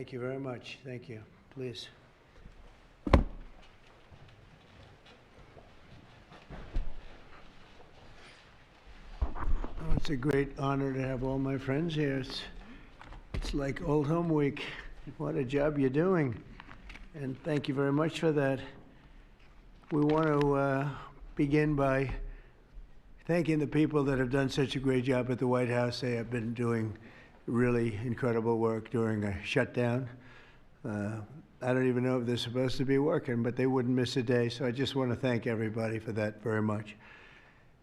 Thank you very much. Thank you. Please. It's a great honor to have all my friends here. It's like old home week. What a job you're doing. And thank you very much for that. We want to begin by thanking the people that have done such a great job at the White House. They have been doing really incredible work during a shutdown. I don't even know if they're supposed to be working, but they wouldn't miss a day. So I just want to thank everybody for that very much.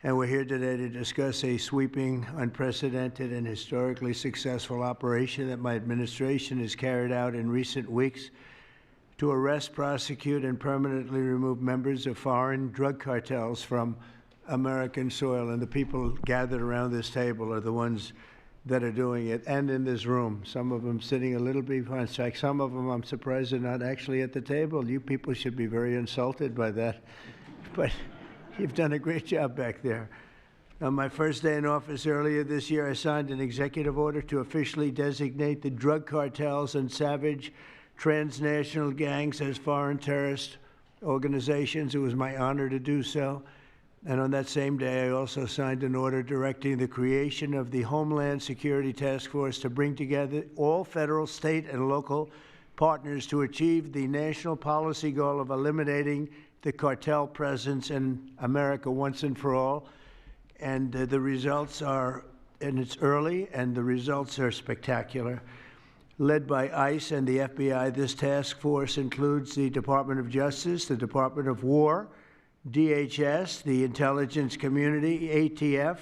And we're here today to discuss a sweeping, unprecedented, and historically successful operation that my administration has carried out in recent weeks to arrest, prosecute, and permanently remove members of foreign drug cartels from American soil. And the people gathered around this table are the ones that are doing it, and in this room. Some of them sitting a little behind. In fact, some of them, I'm surprised they're not actually at the table. You people should be very insulted by that. But you've done a great job back there. On my first day in office earlier this year, I signed an executive order to officially designate the drug cartels and savage transnational gangs as foreign terrorist organizations. It was my honor to do so. And on that same day, I also signed an order directing the creation of the Homeland Security Task Force to bring together all federal, state, and local partners to achieve the national policy goal of eliminating the cartel presence in America once and for all. And the results are, and it's early, and the results are spectacular. Led by ICE and the FBI, this task force includes the Department of Justice, the Department of War, DHS, the intelligence community, ATF,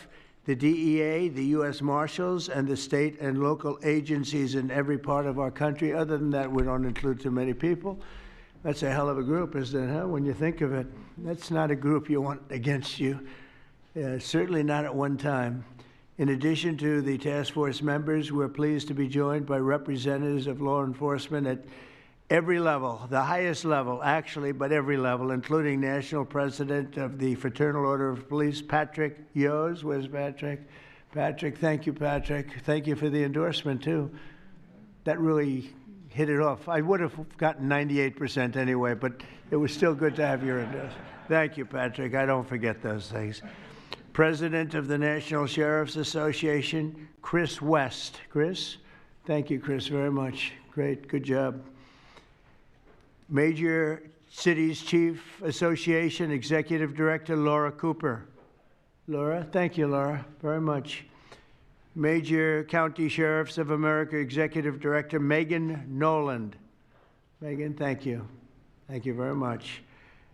the DEA, the U.S. Marshals, and the state and local agencies in every part of our country. Other than that, we don't include too many people. That's a hell of a group, isn't it, huh? When you think of it, that's not a group you want against you, certainly not at one time. In addition to the task force members, we're pleased to be joined by representatives of law enforcement at every level, the highest level, actually, but every level, including National President of the Fraternal Order of Police, Patrick Yos. Where's Patrick? Patrick, thank you, Patrick. Thank you for the endorsement, too. That really hit it off. I would have gotten 98% anyway, but it was still good to have your endorsement. Thank you, Patrick. I don't forget those things. President of the National Sheriff's Association, Chris West. Chris? Thank you, Chris, very much. Great, good job. Major Cities Chief Association Executive Director Laura Cooper. Laura, thank you, Laura, very much. Major County Sheriffs of America Executive Director Megan Noland. Megan, thank you. Thank you very much.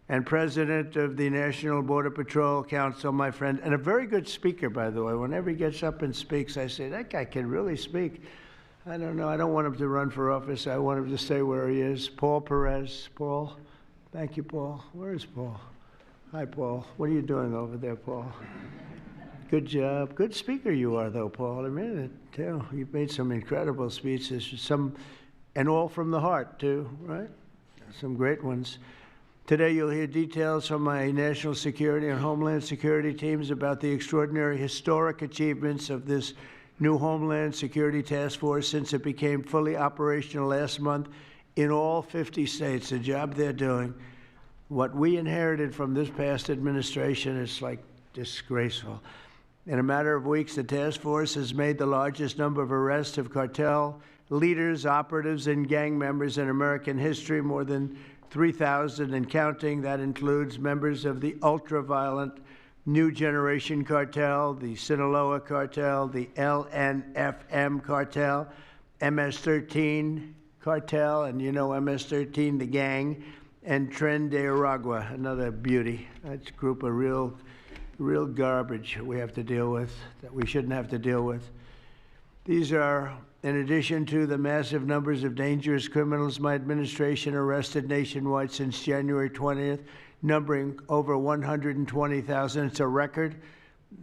And President of the National Border Patrol Council, my friend, and a very good speaker, by the way. Whenever he gets up and speaks, I say, that guy can really speak. I don't know. I don't want him to run for office. I want him to stay where he is. Paul Perez. Paul? Thank you, Paul. Where is Paul? Hi, Paul. What are you doing over there, Paul? Good job. Good speaker you are, though, Paul. I mean it, too. You've made some incredible speeches, and all from the heart, too, right? Some great ones. Today, you'll hear details from my national security and homeland security teams about the extraordinary historic achievements of this new Homeland Security Task Force since it became fully operational last month in all 50 states. The job they're doing. What we inherited from this past administration is like disgraceful. In a matter of weeks, the task force has made the largest number of arrests of cartel leaders, operatives, and gang members in American history, more than 3,000 and counting. That includes members of the ultra-violent New Generation Cartel, the Sinaloa Cartel, the LNFM Cartel, MS-13 Cartel, and you know MS-13, the gang, and Tren de Aragua, another beauty. That's a group of real garbage we have to deal with, that we shouldn't have to deal with. These are, in addition to the massive numbers of dangerous criminals my administration arrested nationwide since January 20th, numbering over 120,000. It's a record,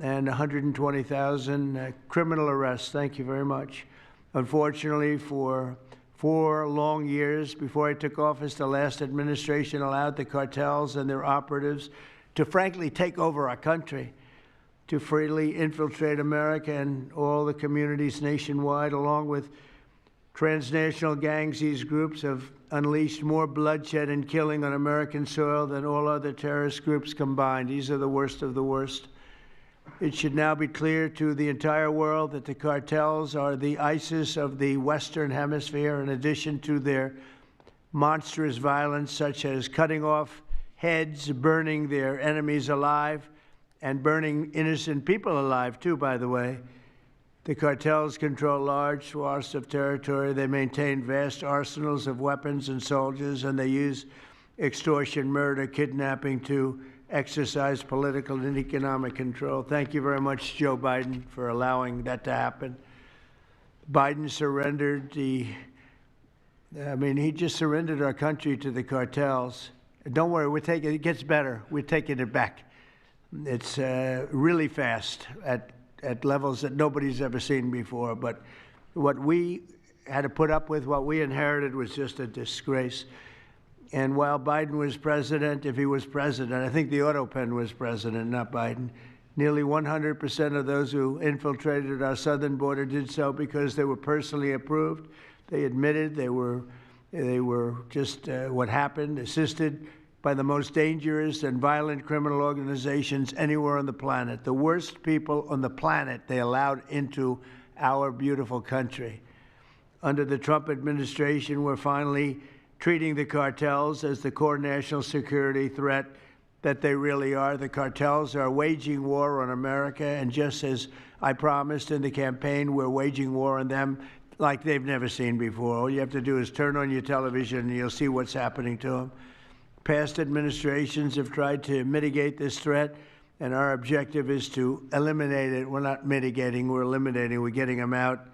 and 120,000 criminal arrests. Thank you very much. Unfortunately, for 4 long years before I took office, the last administration allowed the cartels and their operatives to frankly take over our country, to freely infiltrate America and all the communities nationwide, along with Transnational gangs, these groups have unleashed more bloodshed and killing on American soil than all other terrorist groups combined. These are the worst of the worst. It should now be clear to the entire world that the cartels are the ISIS of the Western Hemisphere, in addition to their monstrous violence, such as cutting off heads, burning their enemies alive, and burning innocent people alive, too, by the way. The cartels control large swaths of territory. They maintain vast arsenals of weapons and soldiers, and they use extortion, murder, kidnapping to exercise political and economic control. Thank you very much, Joe Biden, for allowing that to happen. Biden surrendered he just surrendered our country to the cartels. Don't worry, it gets better. We're taking it back. It's really fast at levels that nobody's ever seen before. But what we had to put up with, what we inherited, was just a disgrace. And while Biden was president, if he was president, I think the Autopen was president, not Biden, nearly 100% of those who infiltrated our southern border did so because they were personally approved. They admitted they were just what happened, assisted by the most dangerous and violent criminal organizations anywhere on the planet. The worst people on the planet they allowed into our beautiful country. Under the Trump administration, we're finally treating the cartels as the core national security threat that they really are. The cartels are waging war on America, and just as I promised in the campaign, we're waging war on them like they've never seen before. All you have to do is turn on your television and you'll see what's happening to them. Past administrations have tried to mitigate this threat, and our objective is to eliminate it. We're not mitigating, we're eliminating. We're getting them out.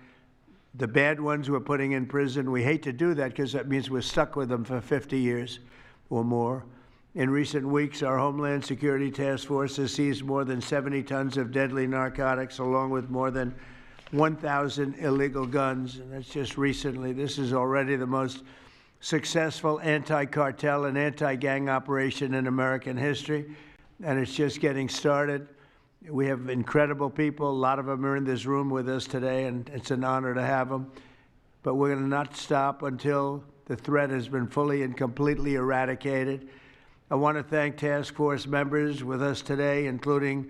The bad ones we're putting in prison. We hate to do that because that means we're stuck with them for 50 years or more. In recent weeks, our Homeland Security Task Force has seized more than 70 tons of deadly narcotics, along with more than 1,000 illegal guns, and that's just recently. This is already the most successful anti-cartel and anti-gang operation in American history, and it's just getting started. We have incredible people. A lot of them are in this room with us today, and it's an honor to have them. But we're going to not stop until the threat has been fully and completely eradicated. I want to thank task force members with us today, including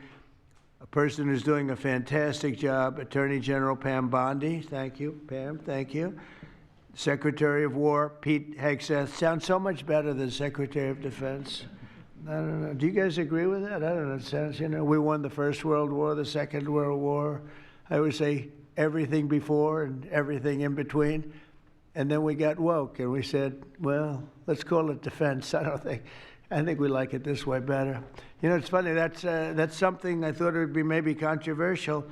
a person who's doing a fantastic job, Attorney General Pam Bondi. Thank you, Pam. Thank you. Secretary of War, Pete Hegseth. Sounds so much better than Secretary of Defense. I don't know. Do you guys agree with that? I don't know. It sounds, we won the First World War, the Second World War. I would say everything before and everything in between. And then we got woke and we said, well, let's call it defense. I think we like it this way better. It's funny. That's something I thought it would be maybe controversial.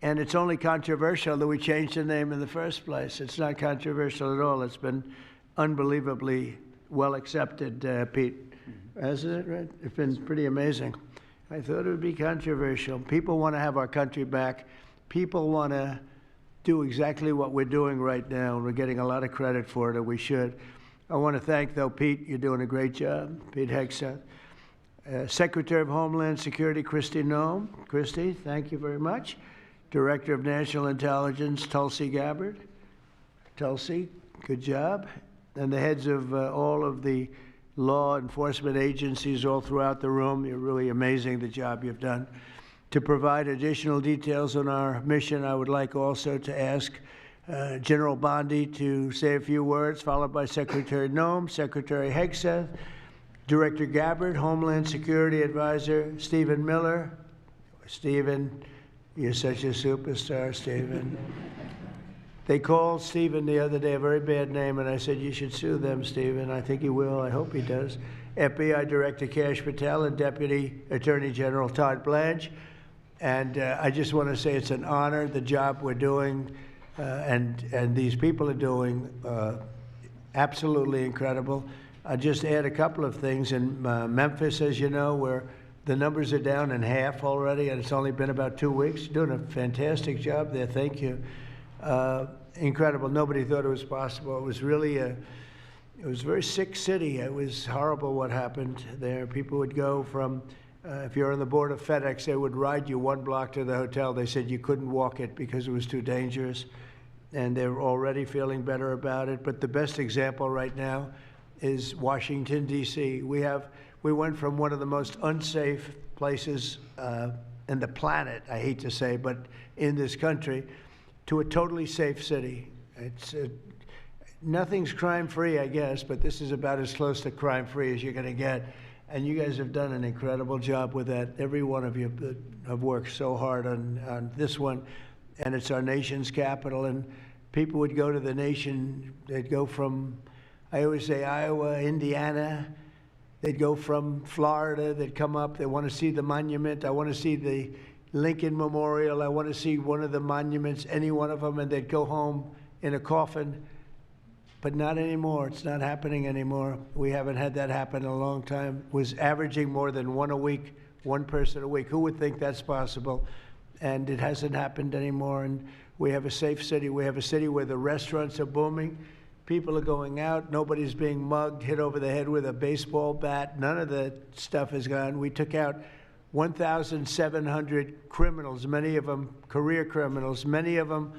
And it's only controversial that we changed the name in the first place. It's not controversial at all. It's been unbelievably well accepted, Pete. Hasn't it, right? It's been pretty amazing. I thought it would be controversial. People want to have our country back. People want to do exactly what we're doing right now, and we're getting a lot of credit for it, and we should. I want to thank, though, Pete. You're doing a great job, Pete Hegseth. Secretary of Homeland Security, Kristi Noem. Kristi, thank you very much. Director of National Intelligence, Tulsi Gabbard. Tulsi, good job. And the heads of all of the law enforcement agencies all throughout the room. You're really amazing, the job you've done. To provide additional details on our mission, I would like also to ask General Bondi to say a few words, followed by Secretary Noem, Secretary Hegseth, Director Gabbard, Homeland Security Advisor Stephen Miller. Stephen, you're such a superstar, Stephen. They called Stephen the other day a very bad name, and I said, you should sue them, Stephen. I think he will. I hope he does. FBI Director Kash Patel and Deputy Attorney General Todd Blanche. And I just want to say it's an honor, the job we're doing, and these people are doing absolutely incredible. I'll just add a couple of things. In Memphis, as you know, where the numbers are down in half already, and it's only been about 2 weeks. You're doing a fantastic job there. Thank you. Incredible. Nobody thought it was possible. It was really it was a very sick city. It was horrible what happened there. People would go from, if you're on the board of FedEx, they would ride you 1 block to the hotel. They said you couldn't walk it because it was too dangerous. and they're already feeling better about it. But the best example right now is Washington, D.C. We went from one of the most unsafe places in the planet, I hate to say, but in this country, to a totally safe city. Nothing's crime-free, I guess, but this is about as close to crime-free as you're going to get. And you guys have done an incredible job with that. Every one of you have worked so hard on this one, and it's our nation's capital. And people would go to the nation, they'd go from, I always say, Iowa, Indiana. They'd go from Florida, they'd come up, they want to see the monument. I want to see the Lincoln Memorial. I want to see one of the monuments, any one of them, and they'd go home in a coffin. But not anymore. It's not happening anymore. We haven't had that happen in a long time. It was averaging more than one a week, one person a week. Who would think that's possible? And it hasn't happened anymore. And we have a safe city. We have a city where the restaurants are booming. People are going out. Nobody's being mugged, hit over the head with a baseball bat. None of the stuff is gone. We took out 1,700 criminals, many of them career criminals, many of them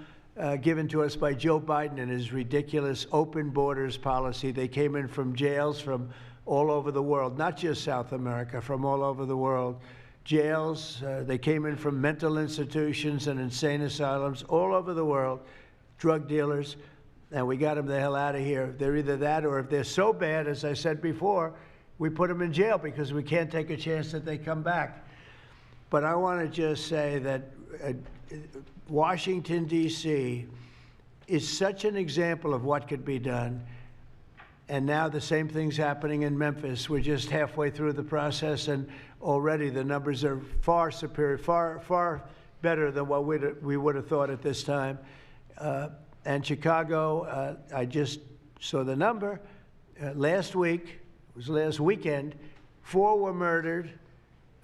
given to us by Joe Biden and his ridiculous open borders policy. They came in from jails from all over the world, not just South America, from all over the world. Jails, they came in from mental institutions and insane asylums all over the world, drug dealers, and we got them the hell out of here. They're either that, or if they're so bad, as I said before, we put them in jail because we can't take a chance that they come back. But I want to just say that Washington, D.C. is such an example of what could be done. And now the same thing's happening in Memphis. We're just halfway through the process, and already the numbers are far superior, far better than what we would have thought at this time. And Chicago, I just saw the number. Last week, it was last weekend, 4 were murdered,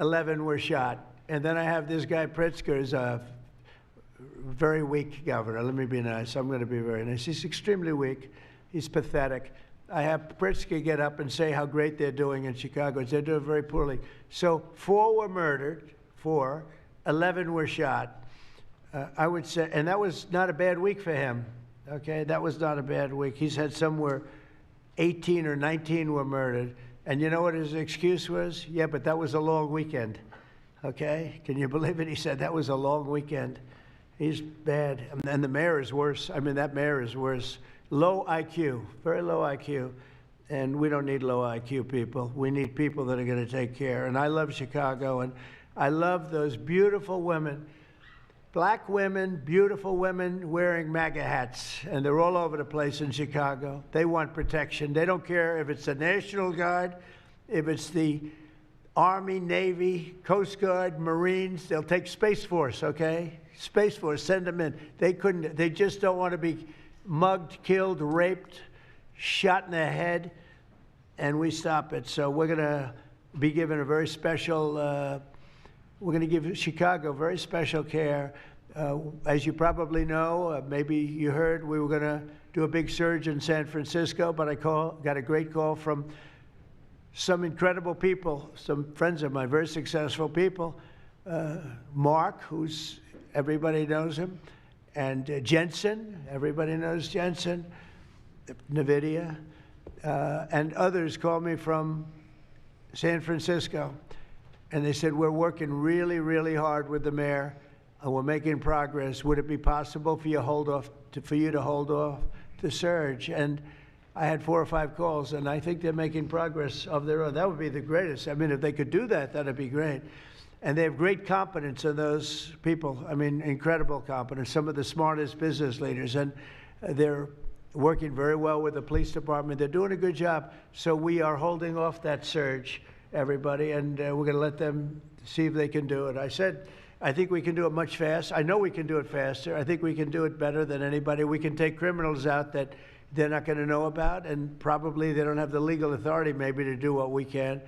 11 were shot. And then I have this guy Pritzker, is a very weak governor. Let me be nice. I'm going to be very nice. He's extremely weak. He's pathetic. I have Pritzker get up and say how great they're doing in Chicago. They're doing very poorly. So 4 were murdered, 11 were shot. I would say, and that was not a bad week for him. Okay, that was not a bad week. He's had somewhere 18 or 19 were murdered. And you know what his excuse was? Yeah, but that was a long weekend. Okay, can you believe it? He said that was a long weekend. He's bad. And the mayor is worse. I mean, that mayor is worse. Low IQ, very low IQ. And we don't need low IQ people. We need people that are going to take care. And I love Chicago, and I love those beautiful women, black women, beautiful women wearing MAGA hats. And they're all over the place in Chicago. They want protection. They don't care if it's the National Guard, if it's the Army, Navy, Coast Guard, Marines. They'll take Space Force, okay? Space Force, send them in. They just don't want to be mugged, killed, raped, shot in the head, and we stop it. So we're going to be given a very special, we're going to give Chicago very special care. As you probably know, maybe you heard, we were going to do a big surge in San Francisco, but I got a great call from some incredible people, some friends of mine, very successful people. Mark, who's, everybody knows him, and Jensen, everybody knows Jensen, NVIDIA, and others called me from San Francisco. And they said, we're working really, really hard with the mayor, and we're making progress. Would it be possible for you to hold off the surge? And I had 4 or 5 calls, and I think they're making progress of their own. That would be the greatest. I mean, if they could do that, that'd be great. And they have great competence in those people. I mean, incredible competence, some of the smartest business leaders. And they're working very well with the police department. They're doing a good job. So we are holding off that surge, everybody, and we're going to let them see if they can do it. I said, I think we can do it much faster. I know we can do it faster. I think we can do it better than anybody. We can take criminals out that they're not going to know about, and probably they don't have the legal authority maybe to do what we can.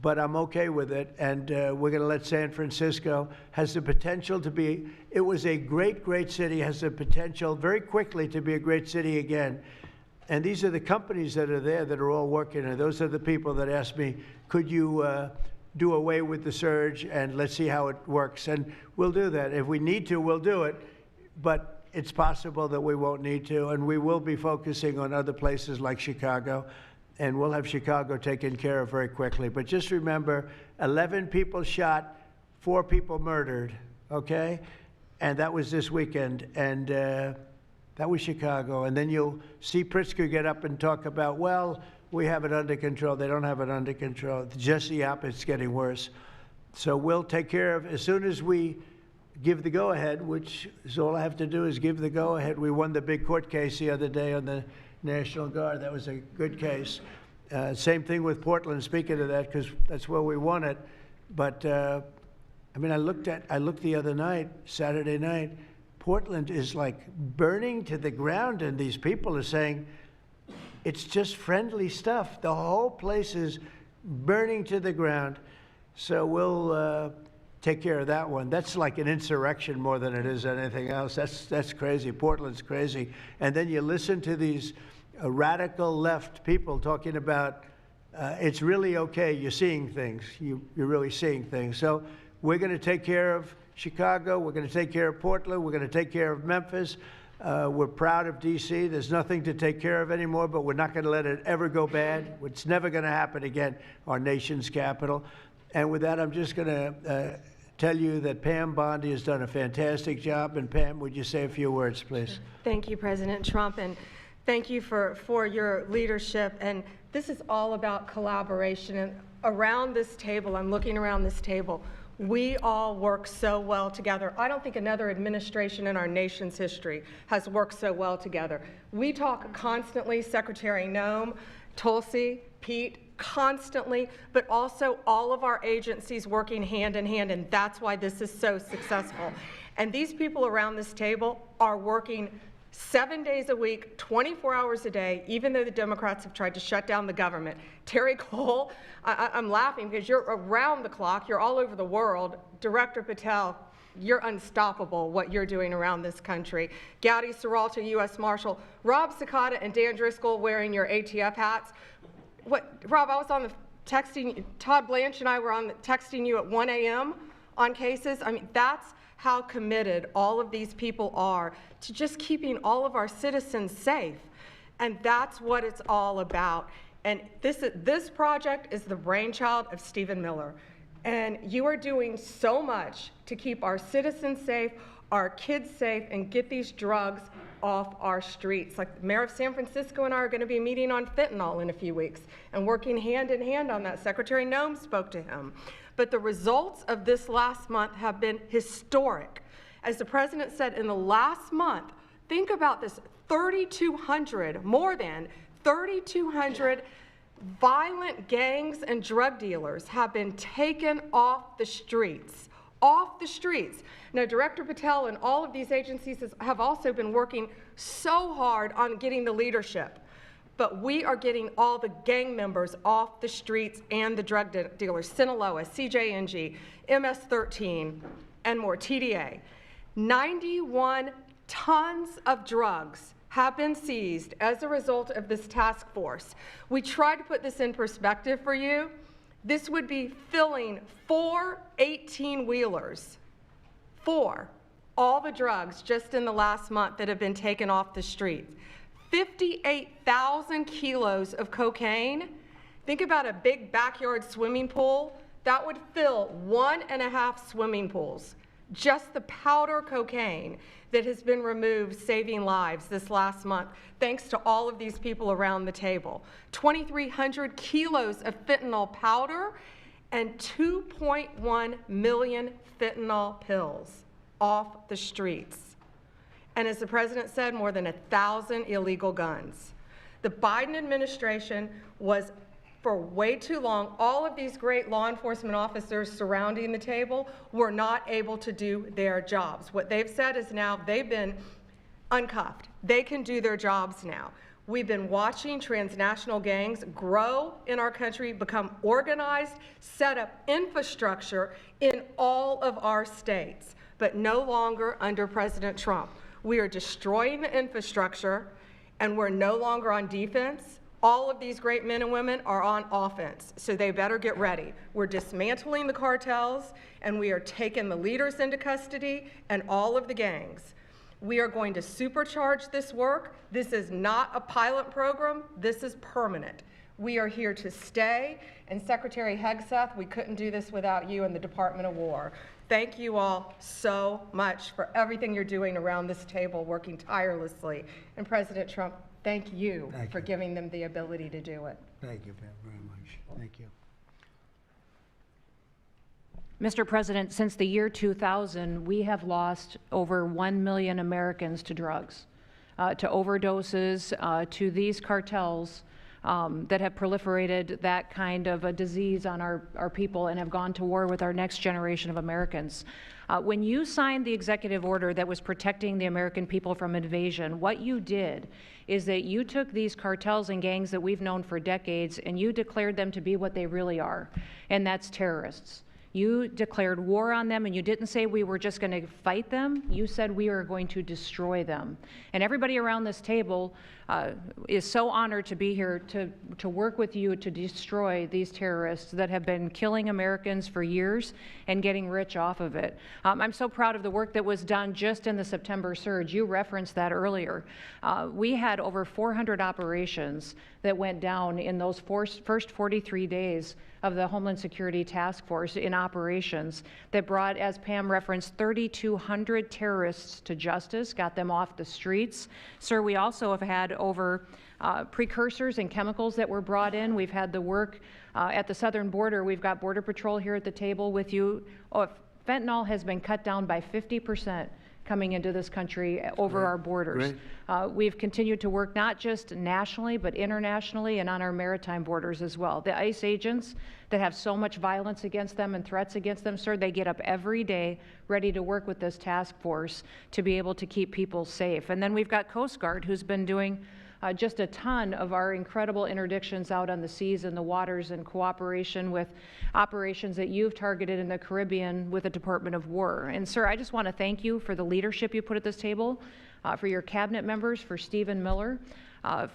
But I'm okay with it, and we're going to let San Francisco, has the potential to be, it was a great, great city, has the potential very quickly to be a great city again. And these are the companies that are there that are all working, and those are the people that asked me, could you do away with the surge, and let's see how it works. And we'll do that. If we need to, we'll do it. But it's possible that we won't need to, and we will be focusing on other places like Chicago, and we'll have Chicago taken care of very quickly. But just remember, 11 people shot, 4 people murdered, okay? And that was this weekend, and that was Chicago. And then you'll see Pritzker get up and talk about, well, we have it under control. They don't have it under control. Just the opposite, it's getting worse. So we'll take care of, as soon as we give the go-ahead, which is all I have to do is give the go-ahead. We won the big court case the other day on the National Guard. That was a good case. Same thing with Portland, speaking of that, because that's where we won it. But, I mean, I looked the other night, Saturday night, Portland is like burning to the ground, and these people are saying, it's just friendly stuff. The whole place is burning to the ground. So we'll take care of that one. That's like an insurrection more than it is anything else. That's crazy. Portland's crazy. And then you listen to these radical left people talking about it's really okay. You're seeing things. You're really seeing things. So we're going to take care of Chicago. We're going to take care of Portland. We're going to take care of Memphis. We're proud of D.C. There's nothing to take care of anymore, but we're not going to let it ever go bad. It's never going to happen again, our nation's capital. And with that, I'm just going to tell you that Pam Bondi has done a fantastic job. And Pam, would you say a few words, please? Thank you, President Trump, and thank you for your leadership. And this is all about collaboration. And around this table, I'm looking around this table, we all work so well together. I don't think another administration in our nation's history has worked so well together. We talk constantly, Secretary Noem, Tulsi, Pete, constantly, but also all of our agencies working hand in hand, and that's why this is so successful. And these people around this table are working 7 days a week, 24 hours a day, even though the Democrats have tried to shut down the government. Terry Cole, I'm laughing because you're around the clock, you're all over the world. Director Patel, you're unstoppable, what you're doing around this country. Gowdy Serralta, U.S. Marshal, Rob Sakata and Dan Driscoll wearing your ATF hats. Rob, I was on the texting, Todd Blanche and I were on texting you at 1 a.m. on cases. I mean, that's how committed all of these people are to just keeping all of our citizens safe. And that's what it's all about. And this project is the brainchild of Stephen Miller. And you are doing so much to keep our citizens safe, our kids safe, and get these drugs off our streets. Like the mayor of San Francisco and I are going to be meeting on fentanyl in a few weeks and working hand in hand on that. Secretary Noem spoke to him. But the results of this last month have been historic. As the president said, in the last month, think about this, 3,200, more than 3,200 violent gangs and drug dealers have been taken off the streets. Off the streets. Now, Director Patel and all of these agencies have also been working so hard on getting the leadership, but we are getting all the gang members off the streets and the drug dealers, Sinaloa, CJNG, MS-13, and more, TDA. 91 tons of drugs have been seized as a result of this task force. We tried to put this in perspective for you. This would be filling 4 18-wheelers, 4, all the drugs just in the last month that have been taken off the streets. 58,000 kilos of cocaine. Think about a big backyard swimming pool. That would fill 1.5 swimming pools. Just the powder cocaine that has been removed, saving lives this last month, thanks to all of these people around the table. 2,300 kilos of fentanyl powder and 2.1 million fentanyl pills off the streets. And as the president said, more than 1,000 illegal guns. The Biden administration was, for way too long, all of these great law enforcement officers surrounding the table were not able to do their jobs. What they've said is now they've been uncuffed. They can do their jobs now. We've been watching transnational gangs grow in our country, become organized, set up infrastructure in all of our states, but no longer under President Trump. We are destroying the infrastructure, and we're no longer on defense. All of these great men and women are on offense, so they better get ready. We're dismantling the cartels, and we are taking the leaders into custody and all of the gangs. We are going to supercharge this work. This is not a pilot program. This is permanent. We are here to stay. And Secretary Hegseth, we couldn't do this without you and the Department of War. Thank you all so much for everything you're doing around this table, working tirelessly. And President Trump, thank you for giving them the ability to do it. Thank you, Pam, very much. Thank you. Mr. President, since the year 2000, we have lost over 1 million Americans to drugs, to overdoses, to these cartels that have proliferated that kind of a disease on our people and have gone to war with our next generation of Americans. When you signed the executive order that was protecting the American people from invasion, what you did is that you took these cartels and gangs that we've known for decades and you declared them to be what they really are, and that's terrorists. You declared war on them, and you didn't say we were just going to fight them. You said we are going to destroy them. And everybody around this table is so honored to be here to work with you to destroy these terrorists that have been killing Americans for years and getting rich off of it. I'm so proud of the work that was done just in the September surge. You referenced that earlier. We had over 400 operations that went down in those first 43 days of the Homeland Security Task Force in operations that brought, as Pam referenced, 3,200 terrorists to justice, got them off the streets. Sir, we also have had over precursors and chemicals that were brought in. We've had the work at the southern border. We've got Border Patrol here at the table with you. Fentanyl has been cut down by 50% coming into this country over our borders. We've continued to work not just nationally, but internationally and on our maritime borders as well. The ICE agents that have so much violence against them and threats against them, sir, they get up every day ready to work with this task force to be able to keep people safe. And then we've got Coast Guard, who's been doing just a ton of our incredible interdictions out on the seas and the waters in cooperation with operations that you've targeted in the Caribbean with the Department of War. And sir, I just want to thank you for the leadership you put at this table, for your cabinet members, for Stephen Miller,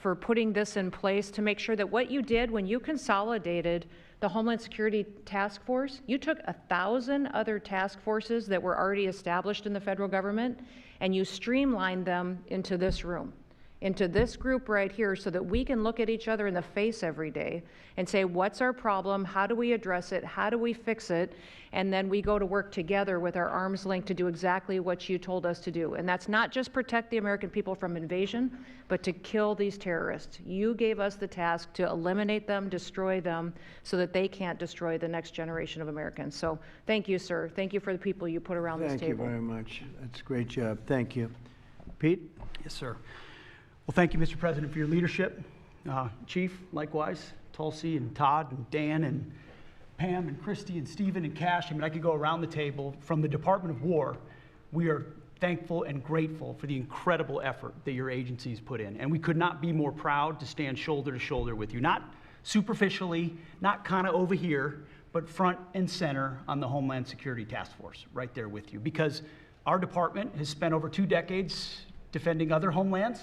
for putting this in place to make sure that what you did when you consolidated the Homeland Security Task Force, you took 1,000 other task forces that were already established in the federal government and you streamlined them into this room, into this group right here, so that we can look at each other in the face every day and say, what's our problem? How do we address it? How do we fix it? And then we go to work together with our arms linked to do exactly what you told us to do. And that's not just protect the American people from invasion, but to kill these terrorists. You gave us the task to eliminate them, destroy them, so that they can't destroy the next generation of Americans. So thank you, sir. Thank you for the people you put around this table. Thank you very much. That's a great job. Thank you. Pete? Yes, sir. Well, thank you, Mr. President, for your leadership. Chief, likewise, Tulsi and Todd and Dan and Pam and Kristi and Stephen and Kash. I mean, I could go around the table. From the Department of War, we are thankful and grateful for the incredible effort that your agencies put in. And we could not be more proud to stand shoulder to shoulder with you, not superficially, not kind of over here, but front and center on the Homeland Security Task Force, right there with you. Because our department has spent over 2 decades defending other homelands,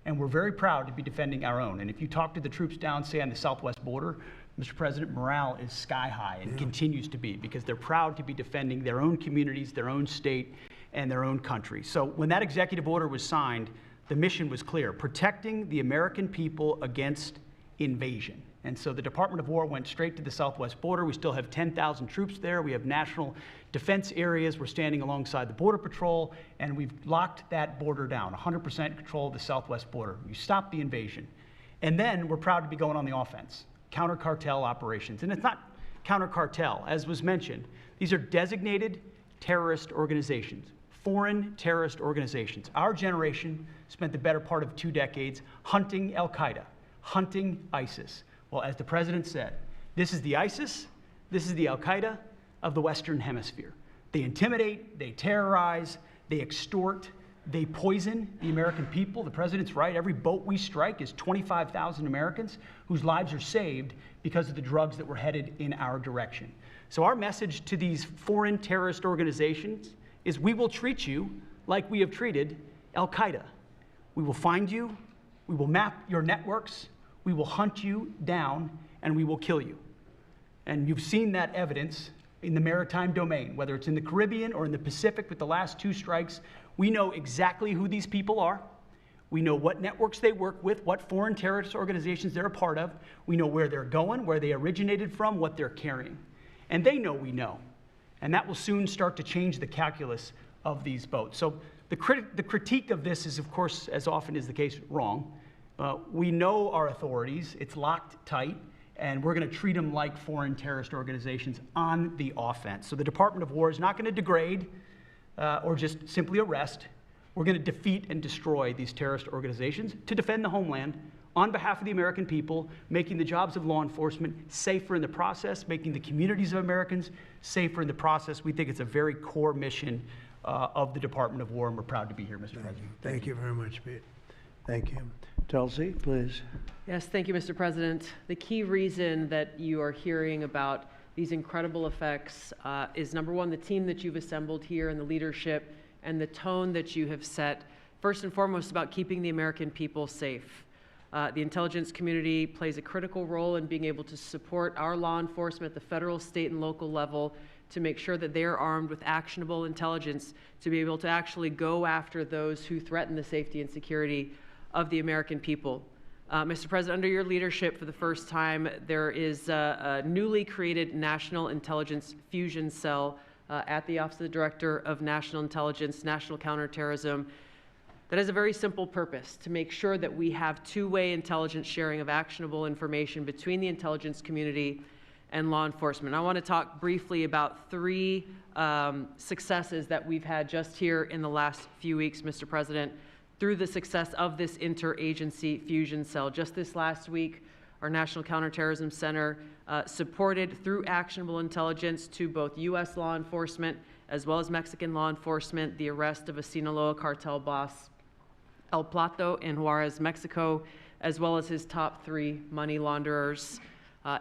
and we're very proud to be defending our own. And if you talk to the troops down, say, on the southwest border, Mr. President, morale is sky high and continues to be, because they're proud to be defending their own communities, their own state, and their own country. So when that executive order was signed, the mission was clear: protecting the American people against invasion. And so the Department of War went straight to the southwest border. We still have 10,000 troops there. We have national defense areas. We're standing alongside the Border Patrol, and we've locked that border down, 100% control of the southwest border. You stop the invasion. And then we're proud to be going on the offense, counter-cartel operations. And it's not counter-cartel, as was mentioned. These are designated terrorist organizations, foreign terrorist organizations. Our generation spent the better part of 2 decades hunting Al-Qaeda, hunting ISIS. Well, as the president said, this is the ISIS, this is the Al-Qaeda of the Western Hemisphere. They intimidate, they terrorize, they extort, they poison the American people. The president's right. Every boat we strike is 25,000 Americans whose lives are saved because of the drugs that were headed in our direction. So our message to these foreign terrorist organizations is: we will treat you like we have treated Al-Qaeda. We will find you, we will map your networks, we will hunt you down, and we will kill you. And you've seen that evidence in the maritime domain, whether it's in the Caribbean or in the Pacific with the last 2 strikes. We know exactly who these people are. We know what networks they work with, what foreign terrorist organizations they're a part of. We know where they're going, where they originated from, what they're carrying. And they know we know. And that will soon start to change the calculus of these boats. So the critique of this is, of course, as often is the case, wrong. We know our authorities. It's locked tight. And we're going to treat them like foreign terrorist organizations on the offense. So the Department of War is not going to degrade or just simply arrest. We're going to defeat and destroy these terrorist organizations to defend the homeland on behalf of the American people, making the jobs of law enforcement safer in the process, making the communities of Americans safer in the process. We think it's a very core mission of the Department of War, and we're proud to be here, Mr. President. Thank you very much, Pete. Thank you. Tulsi, please. Yes, thank you, Mr. President. The key reason that you are hearing about these incredible effects is, number one, the team that you've assembled here and the leadership and the tone that you have set, first and foremost, about keeping the American people safe. The intelligence community plays a critical role in being able to support our law enforcement at the federal, state, and local level to make sure that they're armed with actionable intelligence to be able to actually go after those who threaten the safety and security of the American people. Mr. President, under your leadership, for the first time, there is a newly created National Intelligence Fusion Cell at the Office of the Director of National Intelligence, National Counterterrorism, that has a very simple purpose: to make sure that we have two-way intelligence sharing of actionable information between the intelligence community and law enforcement. I want to talk briefly about three successes that we've had just here in the last few weeks, Mr. President, through the success of this interagency fusion cell. Just this last week, our National Counterterrorism Center supported, through actionable intelligence to both U.S. law enforcement as well as Mexican law enforcement, the arrest of a Sinaloa cartel boss, El Plato, in Juarez, Mexico, as well as his top 3 money launderers.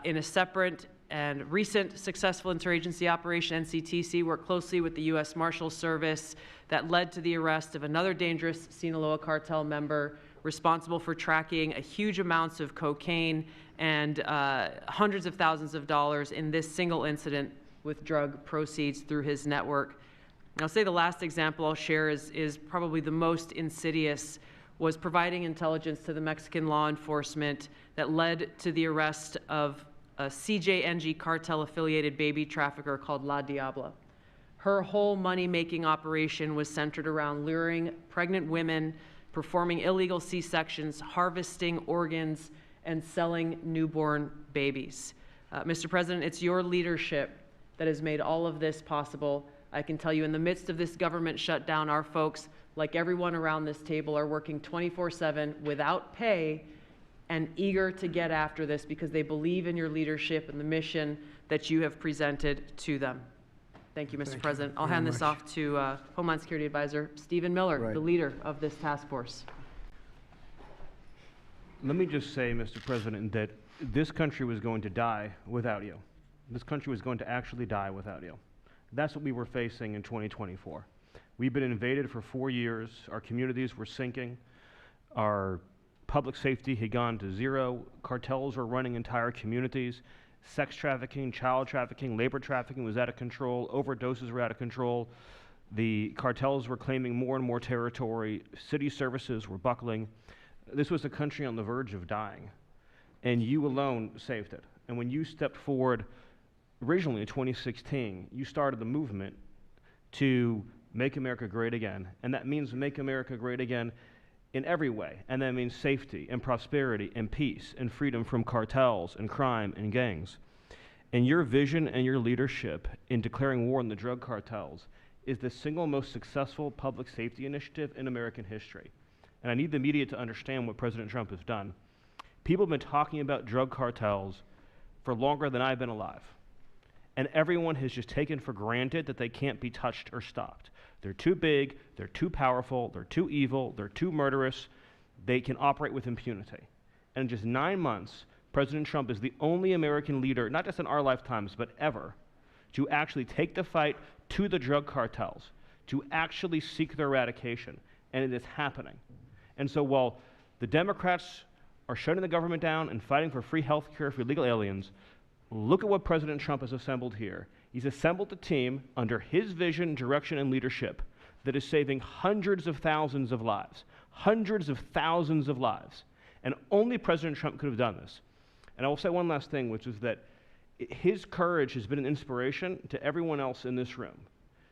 In a separate and recent successful interagency operation, NCTC worked closely with the U.S. Marshals Service that led to the arrest of another dangerous Sinaloa cartel member responsible for tracking a huge amounts of cocaine and hundreds of thousands of dollars in this single incident with drug proceeds through his network. And I'll say the last example I'll share is probably the most insidious, was providing intelligence to the Mexican law enforcement that led to the arrest of a CJNG cartel-affiliated baby trafficker called La Diabla. Her whole money-making operation was centered around luring pregnant women, performing illegal C-sections, harvesting organs, and selling newborn babies. Mr. President, it's your leadership that has made all of this possible. I can tell you, in the midst of this government shutdown, our folks, like everyone around this table, are working 24/7 without pay and eager to get after this because they believe in your leadership and the mission that you have presented to them. Thank you, Mr. President. I'll hand this off to Homeland Security Advisor Stephen Miller, the leader of this task force. Let me just say, Mr. President, that this country was going to die without you. This country was going to actually die without you. That's what we were facing in 2024. We've been invaded for 4 years. Our communities were sinking. Our public safety had gone to zero. Cartels were running entire communities. Sex trafficking, child trafficking, labor trafficking was out of control. Overdoses were out of control. The cartels were claiming more and more territory. City services were buckling. This was a country on the verge of dying, and you alone saved it. And when you stepped forward originally in 2016, you started the movement to make America great again, and that means make America great again in every way, and that means safety and prosperity and peace and freedom from cartels and crime and gangs. And your vision and your leadership in declaring war on the drug cartels is the single most successful public safety initiative in American history. And I need the media to understand what President Trump has done. People have been talking about drug cartels for longer than I've been alive. And everyone has just taken for granted that they can't be touched or stopped. They're too big, they're too powerful, they're too evil, they're too murderous. They can operate with impunity. And in just 9 months, President Trump is the only American leader, not just in our lifetimes, but ever, to actually take the fight to the drug cartels, to actually seek their eradication. And it is happening. And so while the Democrats are shutting the government down and fighting for free health care for illegal aliens, look at what President Trump has assembled here. He's assembled a team under his vision, direction, and leadership that is saving hundreds of thousands of lives, and only President Trump could have done this. And I will say one last thing, which is that his courage has been an inspiration to everyone else in this room.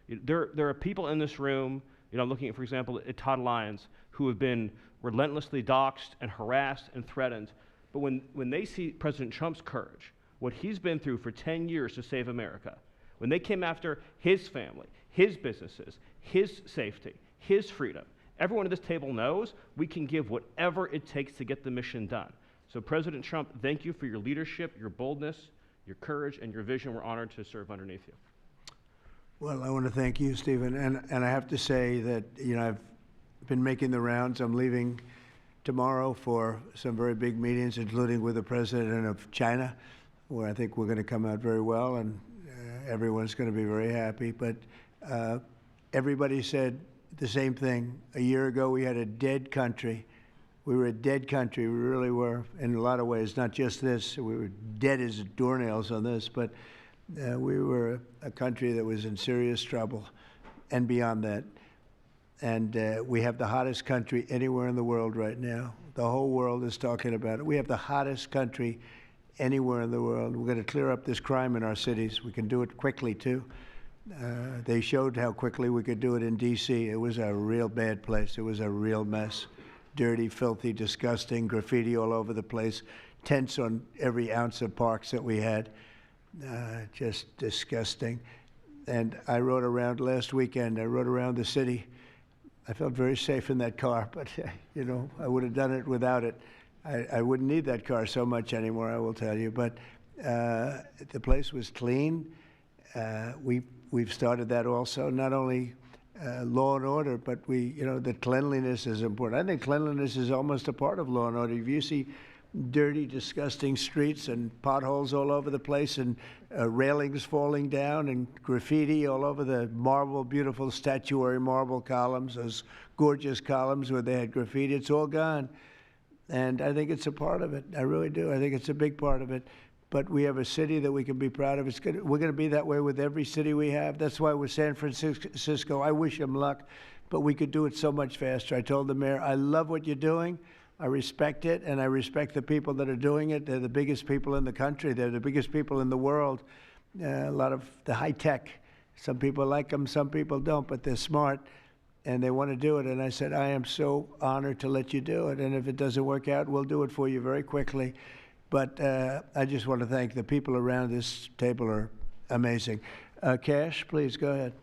There are people in this room, I'm looking at, for example, at Todd Lyons, who have been relentlessly doxxed and harassed and threatened. But when they see President Trump's courage, what he's been through for 10 years to save America, when they came after his family, his businesses, his safety, his freedom, everyone at this table knows we can give whatever it takes to get the mission done. So President Trump, thank you for your leadership, your boldness, your courage, and your vision. We're honored to serve underneath you. Well, I want to thank you, Stephen. And I have to say that, I've been making the rounds. I'm leaving tomorrow for some very big meetings, including with the president of China, where I think we're going to come out very well, and everyone's going to be very happy. But everybody said the same thing. A year ago, we had a dead country. We were a dead country. We really were, in a lot of ways, not just this. We were dead as doornails on this, but we were a country that was in serious trouble and beyond that. And we have the hottest country anywhere in the world right now. The whole world is talking about it. We have the hottest country anywhere in the world. We're going to clear up this crime in our cities. We can do it quickly, too. They showed how quickly we could do it in D.C. It was a real bad place. It was a real mess. Dirty, filthy, disgusting, graffiti all over the place, tents on every ounce of parks that we had. Just disgusting. And I rode around last weekend. I rode around the city. I felt very safe in that car, but, I would have done it without it. I wouldn't need that car so much anymore, I will tell you. But the place was clean. We've started that also, not only law and order, but the cleanliness is important. I think cleanliness is almost a part of law and order. If you see dirty, disgusting streets and potholes all over the place and railings falling down and graffiti all over the marble, beautiful statuary marble columns, those gorgeous columns where they had graffiti, it's all gone. And I think it's a part of it. I really do. I think it's a big part of it. But we have a city that we can be proud of. We're going to be that way with every city we have. That's why with San Francisco, I wish them luck, but we could do it so much faster. I told the mayor, I love what you're doing. I respect it, and I respect the people that are doing it. They're the biggest people in the country. They're the biggest people in the world. A lot of the high tech. Some people like them, some people don't, but they're smart, and they want to do it. And I said, I am so honored to let you do it, and if it doesn't work out, we'll do it for you very quickly. But I just want to thank the people around this table are amazing. Kash, please go ahead.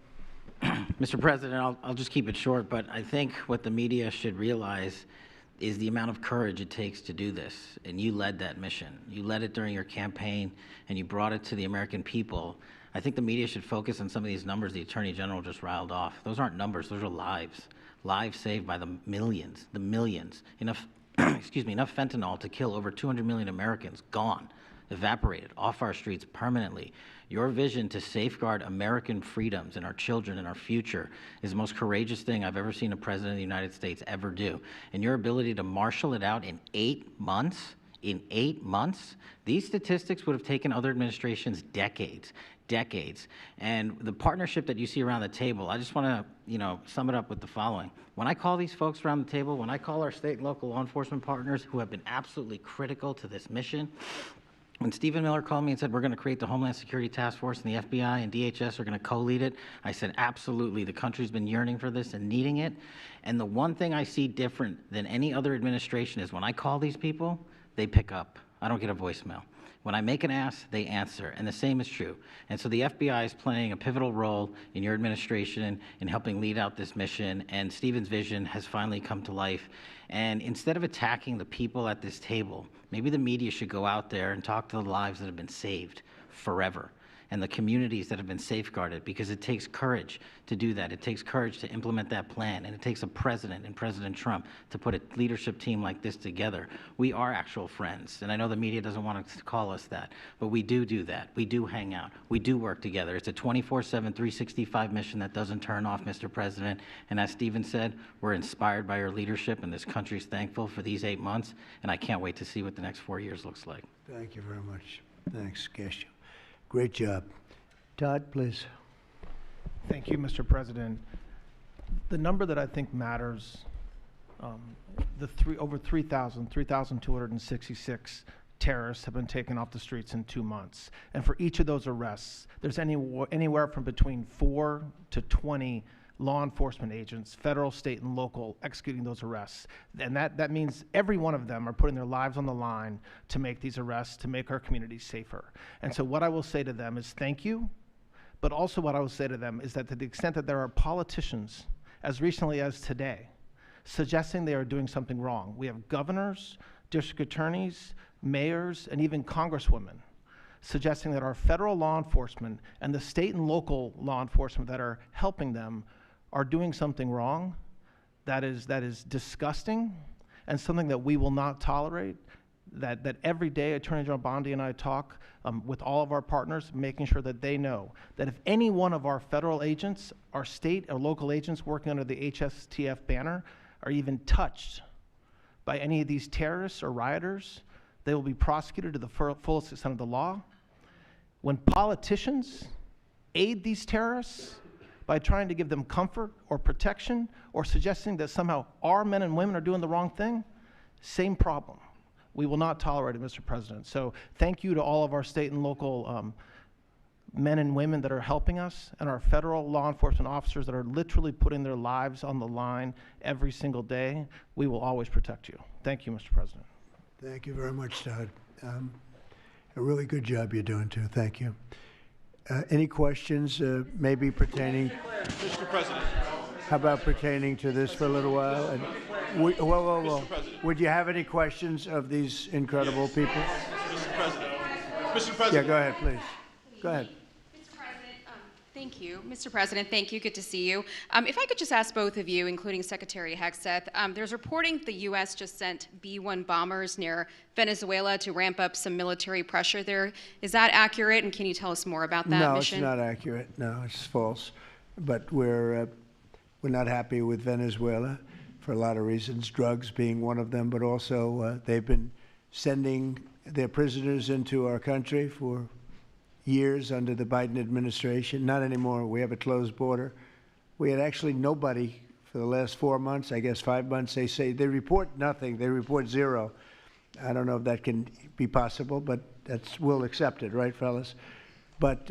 Mr. President, I'll just keep it short, but I think what the media should realize is the amount of courage it takes to do this. And you led that mission. You led it during your campaign, and you brought it to the American people. I think the media should focus on some of these numbers the Attorney General just riled off. Those aren't numbers, those are lives. Lives saved by the millions. Enough enough fentanyl to kill over 200 million Americans, gone, evaporated off our streets permanently. Your vision to safeguard American freedoms and our children and our future is the most courageous thing I've ever seen a president of the United States ever do. And your ability to marshal it out in 8 months, these statistics would have taken other administrations decades. And the partnership that you see around the table, I just want to, sum it up with the following. When I call these folks around the table, when I call our state and local law enforcement partners who have been absolutely critical to this mission, when Stephen Miller called me and said, we're going to create the Homeland Security Task Force and the FBI and DHS are going to co-lead it, I said, absolutely. The country's been yearning for this and needing it. And the one thing I see different than any other administration is when I call these people, they pick up. I don't get a voicemail. When I make an ask, they answer, and the same is true. And so the FBI is playing a pivotal role in your administration in helping lead out this mission, and Stephen's vision has finally come to life. And instead of attacking the people at this table, maybe the media should go out there and talk to the lives that have been saved forever and the communities that have been safeguarded, because it takes courage to do that. It takes courage to implement that plan, and it takes a president and President Trump to put a leadership team like this together. We are actual friends, and I know the media doesn't want to call us that, but we do that. We do hang out. We do work together. It's a 24/7, 365 mission that doesn't turn off, Mr. President. And as Stephen said, we're inspired by your leadership, and this country's thankful for these 8 months, and I can't wait to see what the next 4 years looks like. Thank you very much. Thanks, Kash. Great job. Todd, please. Thank you, Mr. President. The number that I think matters, over 3,266 terrorists have been taken off the streets in 2 months. And for each of those arrests, there's anywhere from between 4 to 20 law enforcement agents, federal, state, and local, executing those arrests. And that means every one of them are putting their lives on the line to make these arrests, to make our communities safer. And so what I will say to them is thank you, but also what I will say to them is that to the extent that there are politicians, as recently as today, suggesting they are doing something wrong. We have governors, district attorneys, mayors, and even congresswomen suggesting that our federal law enforcement and the state and local law enforcement that are helping them are doing something wrong. That is disgusting and something that we will not tolerate. That every day Attorney General Bondi and I talk with all of our partners, making sure that they know that if any one of our federal agents, our state or local agents working under the HSTF banner are even touched by any of these terrorists or rioters, they will be prosecuted to the fullest extent of the law. When politicians aid these terrorists by trying to give them comfort or protection or suggesting that somehow our men and women are doing the wrong thing, same problem. We will not tolerate it, Mr. President. So thank you to all of our state and local men and women that are helping us, and our federal law enforcement officers that are literally putting their lives on the line every single day. We will always protect you. Thank you, Mr. President. Thank you very much, Todd. A really good job you're doing, too. Thank you. Any questions maybe pertaining? Mr. President. How about pertaining to this for a little while? And whoa. Would you have any questions of these incredible people? Mr. President. Yeah, go ahead, please. Go ahead. Thank you. Mr. President, thank you. Good to see you. If I could just ask both of you, including Secretary Hegseth, there's reporting the U.S. just sent B-1 bombers near Venezuela to ramp up some military pressure there. Is that accurate, and can you tell us more about that mission? No, it's not accurate. No, it's false. But we're not happy with Venezuela for a lot of reasons, drugs being one of them, but also they've been sending their prisoners into our country for years under the Biden administration. Not anymore. We have a closed border. We had actually nobody for the last 4 months, I guess 5 months. They report nothing. They report zero. I don't know if that can be possible, but we'll accept it, right, fellas? But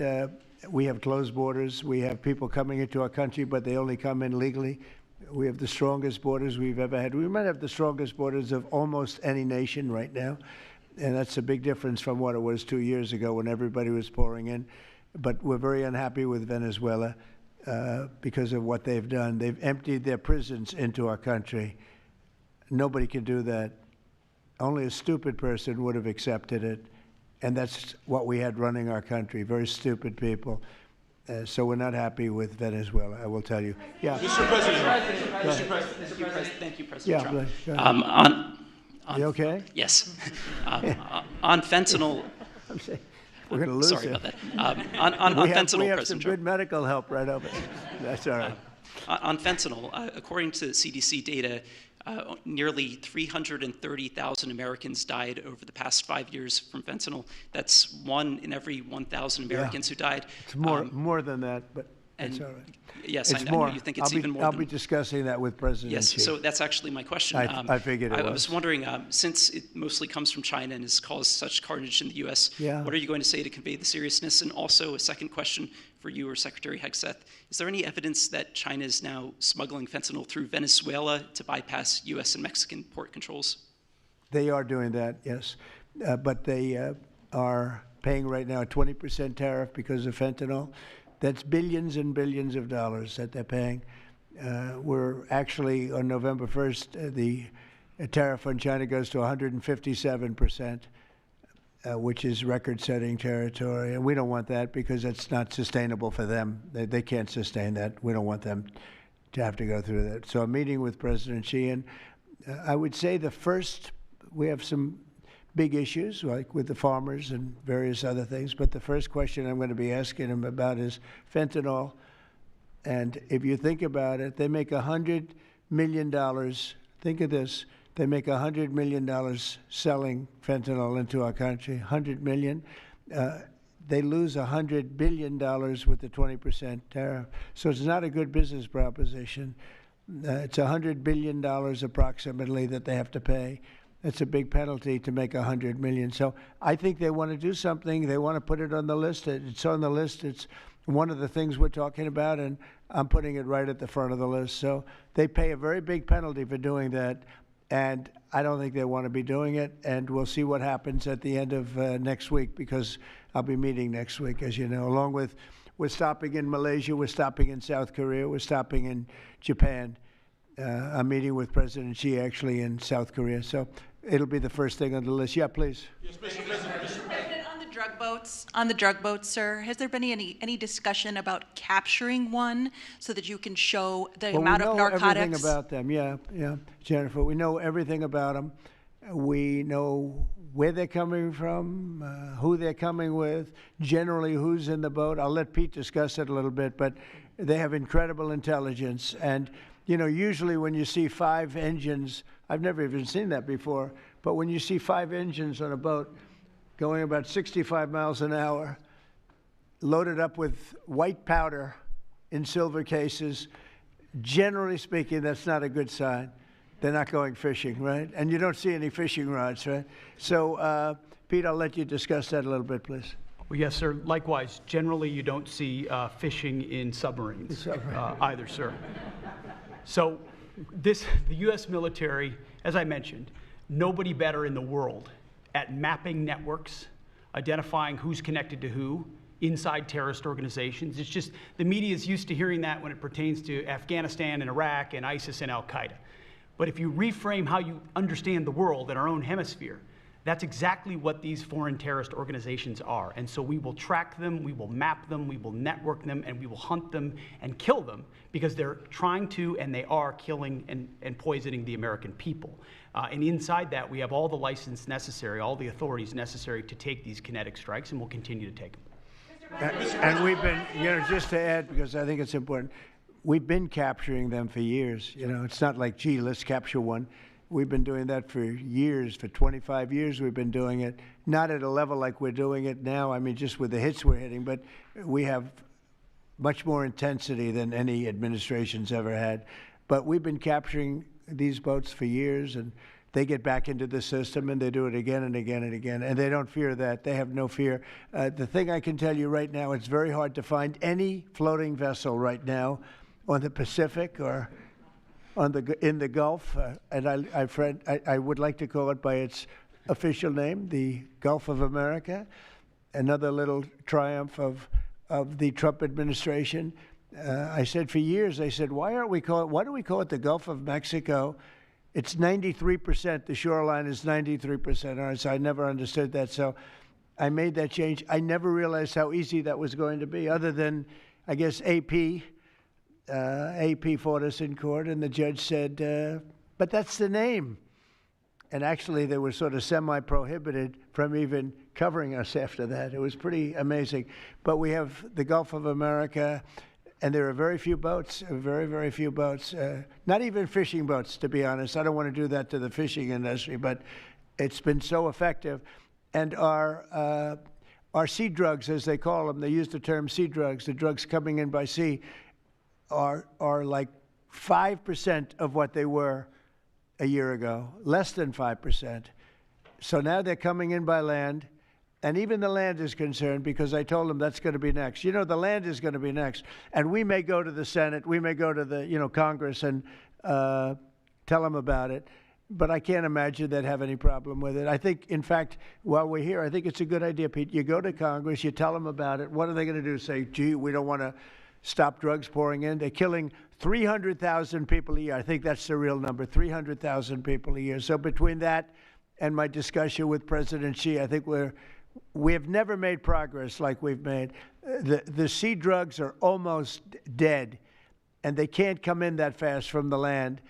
we have closed borders. We have people coming into our country, but they only come in legally. We have the strongest borders we've ever had. We might have the strongest borders of almost any nation right now. And that's a big difference from what it was 2 years ago when everybody was pouring in. But we're very unhappy with Venezuela because of what they've done. They've emptied their prisons into our country. Nobody can do that. Only a stupid person would have accepted it. And that's what we had running our country, very stupid people. So we're not happy with Venezuela, I will tell you. Yeah. Mr. President. Mr. President. Thank you, President Trump. Yeah, you okay? Yes. On fentanyl. We're going to lose Sorry it. about that. On fentanyl, we have President some Trump. good medical help right over there. That's all right. On fentanyl, according to CDC data, nearly 330,000 Americans died over the past 5 years from fentanyl. That's 1 in every 1,000 Americans who died. It's more than that, but that's all right. Yes, It's I more. know you think it's even more. I'll be discussing that with President Yes, Xi. so that's actually my question. I figured it I was. was wondering, since it mostly comes from China and has caused such carnage in the U.S., Yeah. what are you going to say to convey the seriousness? And also a second question for you or Secretary Hegseth. Is there any evidence that China is now smuggling fentanyl through Venezuela to bypass U.S. and Mexican port controls? They are doing that, yes. But they are paying right now a 20% tariff because of fentanyl. That's billions and billions of dollars that they're paying. We're actually, on November 1st, the tariff on China goes to 157%, which is record-setting territory. And we don't want that because it's not sustainable for them. They can't sustain that. We don't want them to have to go through that. So I'm meeting with President Xi, and I would say we have some big issues, like with the farmers and various other things. But the first question I'm going to be asking him about is fentanyl. And if you think about it, they make $100 million. Think of this. They make $100 million selling fentanyl into our country, $100 million. They lose $100 billion with the 20% tariff. So it's not a good business proposition. It's $100 billion approximately that they have to pay. That's a big penalty to make $100 million. So I think they want to do something. They want to put it on the list. It's on the list. It's one of the things we're talking about, and I'm putting it right at the front of the list. So they pay a very big penalty for doing that, and I don't think they want to be doing it. And we'll see what happens at the end of next week, because I'll be meeting next week, as you know, along with we're stopping in Malaysia, we're stopping in South Korea, we're stopping in Japan. I'm meeting with President Xi actually in South Korea. So it'll be the first thing on the list. Yeah, please. Yes, Mr. President. Mr. President. On the drug boats, sir, has there been any discussion about capturing one so that you can show the amount of narcotics? We know everything about them. Yeah, Jennifer. We know everything about them. We know where they're coming from, who they're coming with, generally who's in the boat. I'll let Pete discuss it a little bit, but they have incredible intelligence. And, you know, usually when you see 5 engines, I've never even seen that before, but when you see 5 engines on a boat going about 65 miles an hour, loaded up with white powder in silver cases, generally speaking, that's not a good sign. They're not going fishing, right? And you don't see any fishing rods, right? So, Pete, I'll let you discuss that a little bit, please. Well, yes, sir. Likewise, generally you don't see fishing in submarines either, sir. So the U.S. military, as I mentioned, nobody better in the world at mapping networks, identifying who's connected to who, inside terrorist organizations. It's just the media is used to hearing that when it pertains to Afghanistan and Iraq and ISIS and Al-Qaeda. But if you reframe how you understand the world in our own hemisphere, that's exactly what these foreign terrorist organizations are. And so we will track them, we will map them, we will network them, and we will hunt them and kill them because they're trying to and they are killing and poisoning the American people. And inside that, we have all the license necessary, all the authorities necessary to take these kinetic strikes, and we'll continue to take them. And we've been, you know, just to add, because I think it's important, we've been capturing them for years. You know, it's not like, gee, let's capture one. We've been doing that for years. For 25 years, we've been doing it. Not at a level like we're doing it now. I mean, just with the hits we're hitting, but we have much more intensity than any administration's ever had. But we've been capturing these boats for years, and they get back into the system, and they do it again and again and again, and they don't fear that. They have no fear. The thing I can tell you right now, it's very hard to find any floating vessel right now on the Pacific or in the Gulf, and I would like to call it by its official name, the Gulf of America. Another little triumph of the Trump administration. I said for years, I said, why do we call it the Gulf of Mexico? It's 93%, the shoreline is 93% ours. So I never understood that. So I made that change. I never realized how easy that was going to be, other than, I guess, AP fought us in court, and the judge said, but that's the name. And actually, they were sort of semi-prohibited from even covering us after that. It was pretty amazing. But we have the Gulf of America, and there are very few boats, very, very few boats, not even fishing boats, to be honest. I don't want to do that to the fishing industry, but it's been so effective. And our sea drugs, as they call them, they use the term sea drugs, the drugs coming in by sea, are like 5% of what they were a year ago, less than 5%. So now they're coming in by land, and even the land is concerned, because I told them that's going to be next. You know, the land is going to be next, and we may go to the Senate, we may go to the, you know, Congress and tell them about it, but I can't imagine they'd have any problem with it. I think, in fact, while we're here, I think it's a good idea, Pete. You go to Congress, you tell them about it. What are they going to do? Say, gee, we don't want to stop drugs pouring in. They're killing 300,000 people a year. I think that's the real number, 300,000 people a year. So between that and my discussion with President Xi, I think we have never made progress like we've made. The sea drugs are almost dead, and they can't come in that fast from the land.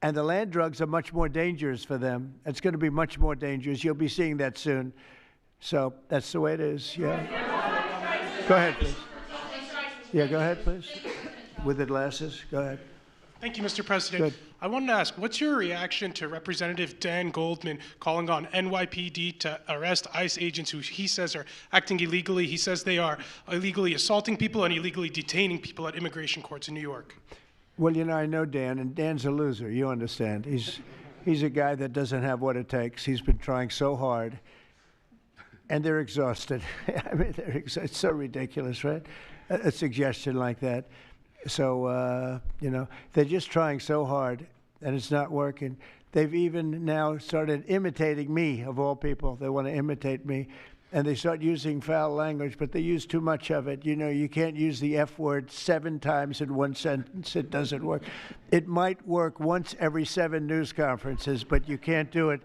And the land drugs are much more dangerous for them. It's going to be much more dangerous. You'll be seeing that soon. So that's the way it is, yeah. Go ahead, please. Yeah, go ahead, please. With the glasses, go ahead. Thank you, Mr. President. Good. I wanted to ask, what's your reaction to Representative Dan Goldman calling on NYPD to arrest ICE agents who he says are acting illegally? He says they are illegally assaulting people and illegally detaining people at immigration courts in New York. Well, you know, I know Dan, and Dan's a loser. You understand. He's a guy that doesn't have what it takes. He's been trying so hard, and they're exhausted. I mean, it's so ridiculous, right? A suggestion like that. So, you know, they're just trying so hard, and it's not working. They've even now started imitating me, of all people. They want to imitate me. And they start using foul language, but they use too much of it. You know, you can't use the F word 7 times in one sentence. It doesn't work. It might work once every 7 news conferences, but you can't do it.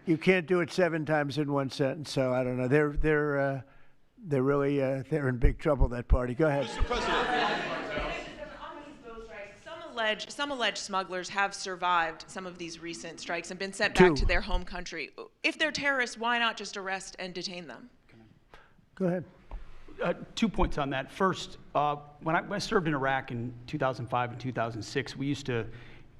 You can't do it 7 times in one sentence. So I don't know. They're really they're in big trouble. That party. Go ahead. Mr. President. Some alleged smugglers have survived some of these recent strikes and been sent back to their home country. If they're terrorists, why not just arrest and detain them? Go ahead. 2 points on that. First, when I served in Iraq in 2005 and 2006, we used to,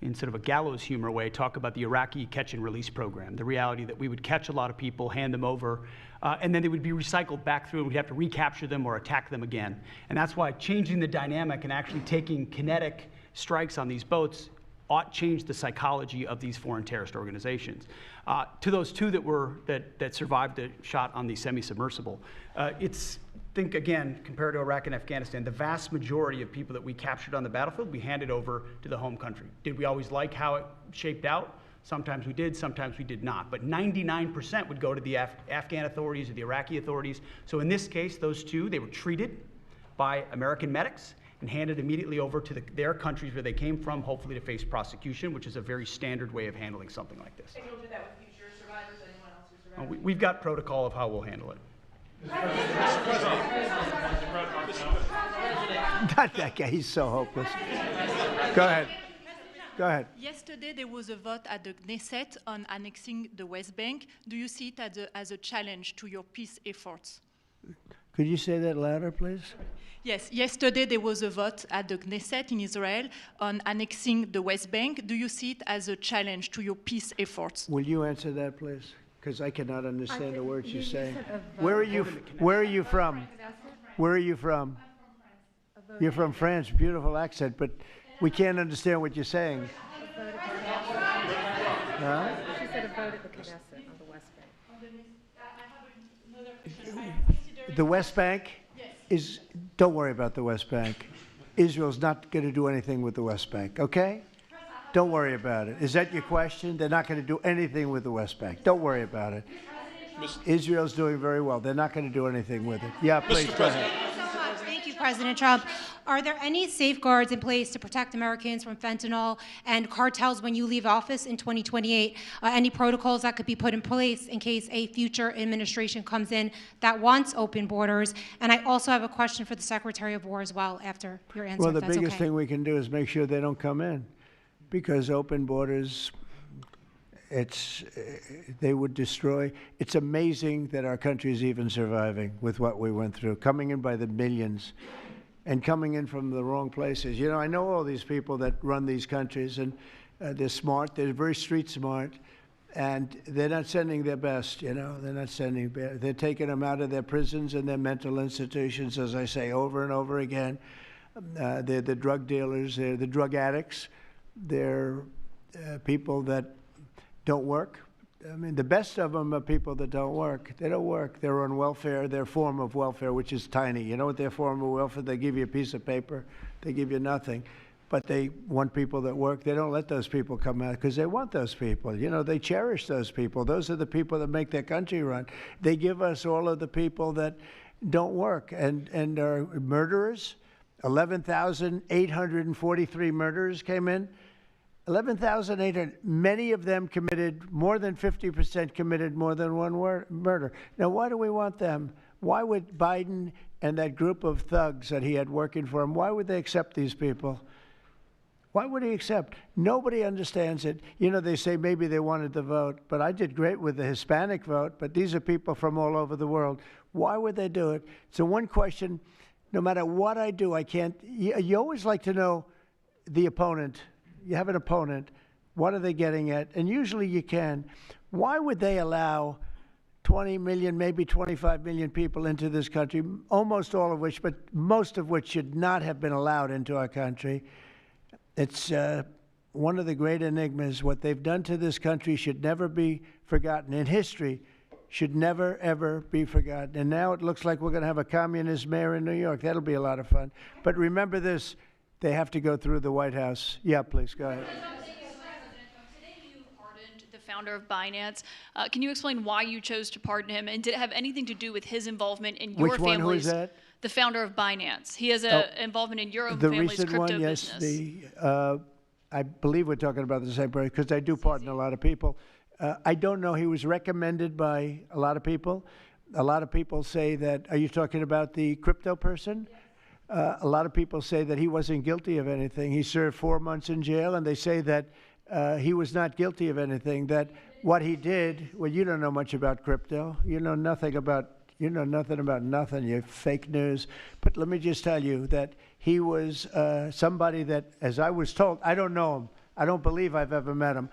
in sort of a gallows humor way, talk about the Iraqi catch and release program, the reality that we would catch a lot of people, hand them over, and then they would be recycled back through and we'd have to recapture them or attack them again. And that's why changing the dynamic and actually taking kinetic strikes on these boats ought change the psychology of these foreign terrorist organizations. To those 2 that survived the shot on the semi-submersible, think again, compared to Iraq and Afghanistan, the vast majority of people that we captured on the battlefield, we handed over to the home country. Did we always like how it shaped out? Sometimes we did, sometimes we did not. But 99% would go to the Afghan authorities or the Iraqi authorities. So in this case, those 2, they were treated by American medics and handed immediately over to their countries where they came from, hopefully to face prosecution, which is a very standard way of handling something like this. And you'll do that with future survivors, anyone else who survived? We've got protocol of how we'll handle it. Not that guy. He's so hopeless. Go ahead. Go ahead. Yesterday, there was a vote at the Knesset on annexing the West Bank. Do you see it as a challenge to your peace efforts? Could you say that louder, please? Yes, yesterday there was a vote at the Knesset in Israel on annexing the West Bank. Do you see it as a challenge to your peace efforts? Will you answer that, please? Because I cannot understand the words you're saying. Where are you from? Where are you from? You're from France. Beautiful accent, but we can't understand what you're saying. Huh? She said a vote at the Knesset on the West Bank. The West Bank is, don't worry about the West Bank. Israel's not going to do anything with the West Bank, okay? Don't worry about it. Is that your question? They're not going to do anything with the West Bank. Don't worry about it. Israel's doing very well. They're not going to do anything with it. Yeah, please, go ahead. Thank you, President Trump. Are there any safeguards in place to protect Americans from fentanyl and cartels when you leave office in 2028? Any protocols that could be put in place in case a future administration comes in that wants open borders? And I also have a question for the Secretary of War as well after your answer, Well, the if that's biggest okay. thing we can do is make sure they don't come in, because open borders, they would destroy. It's amazing that our country is even surviving with what we went through, coming in by the millions and coming in from the wrong places. You know, I know all these people that run these countries, and they're smart, they're very street smart, and they're not sending their best, you know, they're taking them out of their prisons and their mental institutions, as I say over and over again. They're the drug dealers, they're the drug addicts, they're people that don't work. I mean, the best of them are people that don't work. They don't work. They're on welfare, their form of welfare, which is tiny. You know what their form of welfare? They give you a piece of paper. They give you nothing. But they want people that work. They don't let those people come out because they want those people. You know, they cherish those people. Those are the people that make their country run. They give us all of the people that don't work and are murderers. 11,843 murderers came in. 11,800, many of them committed, more than 50% committed more than one murder. Now, why do we want them? Why would Biden and that group of thugs that he had working for him, why would they accept these people? Why would he accept? Nobody understands it. You know, they say maybe they wanted the vote, but I did great with the Hispanic vote, but these are people from all over the world. Why would they do it? So one question, no matter what I do, I can't, you always like to know the opponent. You have an opponent, what are they getting at? And usually you can. Why would they allow 20 million, maybe 25 million people into this country, almost all of which, but most of which should not have been allowed into our country? It's one of the great enigmas. What they've done to this country should never be forgotten. In history, should never, ever be forgotten. And now it looks like we're going to have a communist mayor in New York. That'll be a lot of fun. But remember this, they have to go through the White House. Yeah, please, go ahead. The founder of Binance. Can you explain why you chose to pardon him, and did it have anything to do with his involvement in your Which one? Who is that? The founder of Binance. He has an involvement in your own family's crypto one, business. yes. I believe we're talking about the same person because I do pardon a lot of people. I don't know. He was recommended by a lot of people. A lot of people say that. Are you talking about the crypto person? A lot of people say that he wasn't guilty of anything. He served 4 months in jail, and they say that he was not guilty of anything. That what he did. Well, you don't know much about crypto. You know nothing about. You know nothing about nothing. You're fake news. But let me just tell you that he was somebody that, as I was told, I don't know him. I don't believe I've ever met him.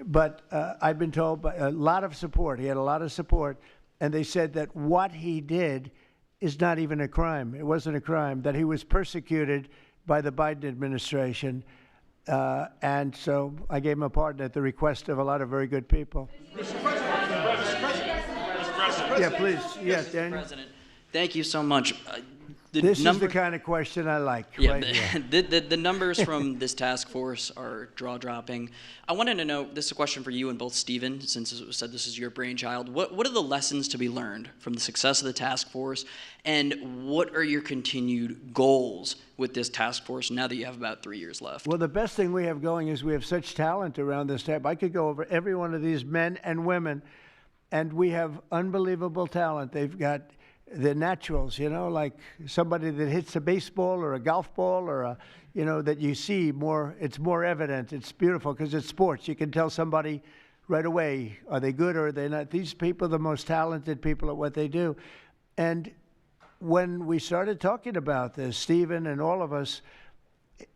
But I've been told by a lot of support. He had a lot of support. And they said that what he did is not even a crime. It wasn't a crime. That he was persecuted by the Biden administration. And so I gave him a pardon at the request of a lot of very good people. Mr. President. Yeah, please. Yes, Daniel. President, thank you so much. This is the kind of question I like. Yeah, right the numbers from this task force are jaw-dropping. I wanted to know, this is a question for you and both Stephen, since it was said this is your brainchild. What are the lessons to be learned from the success of the task force, and what are your continued goals with this task force now that you have about 3 years left? Well, the best thing we have going is we have such talent around this table. I could go over every one of these men and women, and we have unbelievable talent. They've got the naturals, you know, like somebody that hits a baseball or a golf ball or a, you know, that you see more, it's more evident. It's beautiful because it's sports. You can tell somebody right away, are they good or are they not? These people are the most talented people at what they do. And when we started talking about this, Stephen and all of us,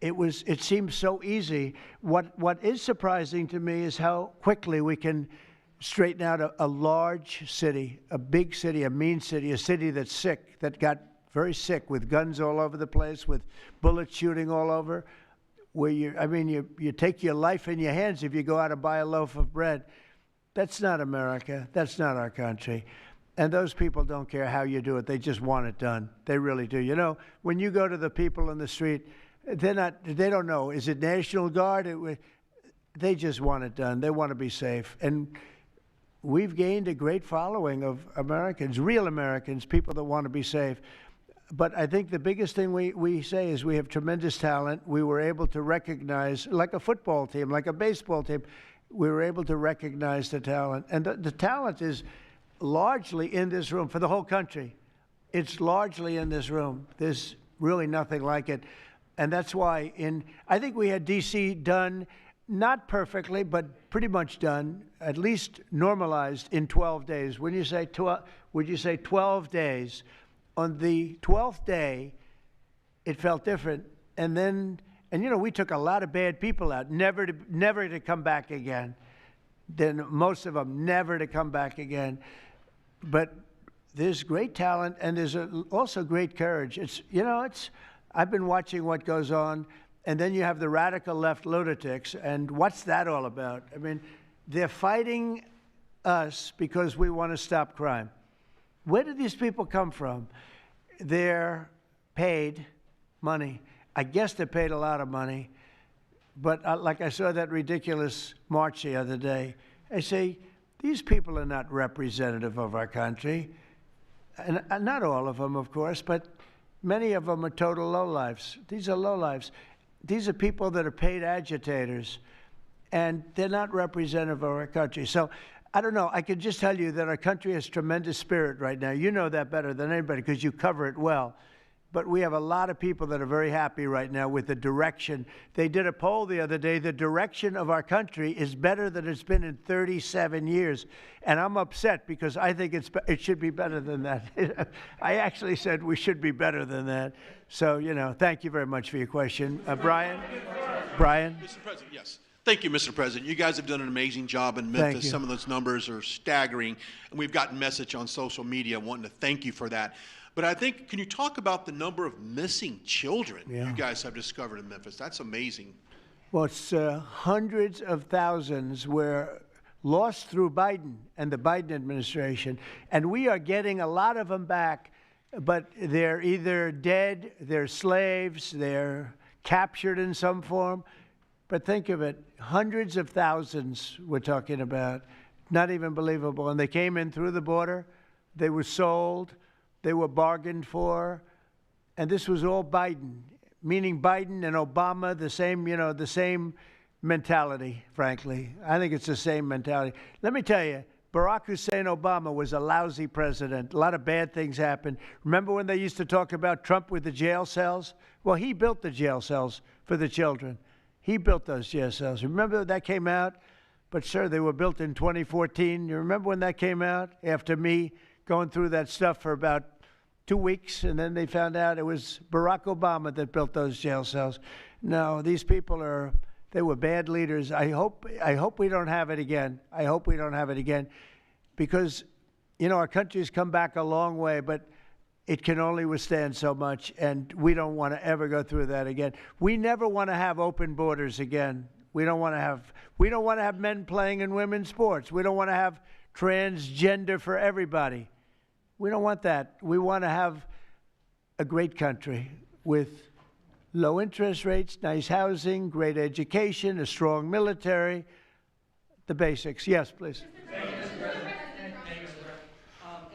it seems so easy. What is surprising to me is how quickly we can straighten out a large city, a big city, a mean city, a city that's sick, that got very sick with guns all over the place, with bullets shooting all over, where you take your life in your hands if you go out and buy a loaf of bread. That's not America. That's not our country. And those people don't care how you do it. They just want it done. They really do. You know, when you go to the people in the street, they don't know. Is it National Guard? They just want it done. They want to be safe. And we've gained a great following of Americans, real Americans, people that want to be safe. But I think the biggest thing we say is we have tremendous talent. We were able to recognize, like a football team, like a baseball team, we were able to recognize the talent. And the talent is largely in this room for the whole country. It's largely in this room. There's really nothing like it. And that's why I think we had D.C. done, not perfectly, but pretty much done, at least normalized in 12 days. When you say 12, would you say 12 days? On the 12th day, it felt different. And you know, we took a lot of bad people out, never to come back again. Then most of them never to come back again. But there's great talent, and there's also great courage. I've been watching what goes on. And then you have the radical left lunatics, and what's that all about? I mean, they're fighting us because we want to stop crime. Where do these people come from? They're paid money. I guess they're paid a lot of money. But like I saw that ridiculous march the other day, I say, these people are not representative of our country. And not all of them, of course, but many of them are total lowlifes. These are lowlifes. These are people that are paid agitators, and they're not representative of our country. So I don't know. I can just tell you that our country has tremendous spirit right now. You know that better than anybody because you cover it well. But we have a lot of people that are very happy right now with the direction. They did a poll the other day. The direction of our country is better than it's been in 37 years. And I'm upset because I think it should be better than that. I actually said we should be better than that. So, you know, thank you very much for your question. Brian? Mr. President, yes. Thank you, Mr. President. You guys have done an amazing job in Memphis. Some of those numbers are staggering. And we've gotten message on social media wanting to thank you for that. But I think, can you talk about the number of missing children you guys have discovered in Memphis? That's amazing. Well, it's hundreds of thousands were lost through Biden and the Biden administration, and we are getting a lot of them back, but they're either dead, they're slaves, they're captured in some form. But think of it, hundreds of thousands we're talking about, not even believable. And they came in through the border, they were sold, they were bargained for, and this was all Biden, meaning Biden and Obama, the same, the same mentality, frankly. I think it's the same mentality. Let me tell you, Barack Hussein Obama was a lousy president. A lot of bad things happened. Remember when they used to talk about Trump with the jail cells? Well, he built the jail cells for the children. He built those jail cells. Remember that came out? But, sir, they were built in 2014. You remember when that came out? After me going through that stuff for about 2 weeks, and then they found out it was Barack Obama that built those jail cells. No, these people they were bad leaders. I hope we don't have it again. I hope we don't have it again because, our country's come back a long way, but it can only withstand so much, and we don't want to ever go through that again. We never want to have open borders again. We don't want to have men playing in women's sports. We don't want to have transgender for everybody. We don't want that. We want to have a great country with low interest rates, nice housing, great education, a strong military, the basics. Yes, please. Thank you, Mr. President.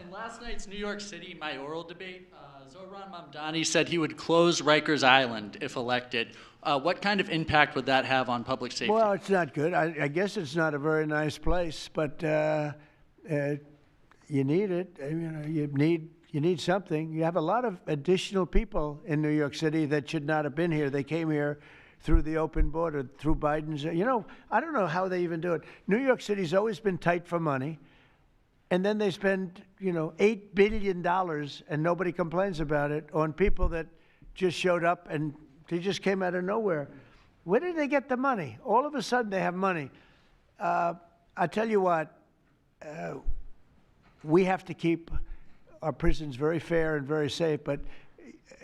In last night's New York City mayoral debate, Zohran Mamdani said he would close Rikers Island if elected. What kind of impact would that have on public safety? Well, it's not good. I guess it's not a very nice place, but you need it. You need something. You have a lot of additional people in New York City that should not have been here. They came here through the open border, through Biden's. I don't know how they even do it. New York City's always been tight for money, and then they spend, $8 billion, and nobody complains about it, on people that just showed up and they just came out of nowhere. Where did they get the money? All of a sudden they have money. I tell you what, we have to keep our prisons very fair and very safe, but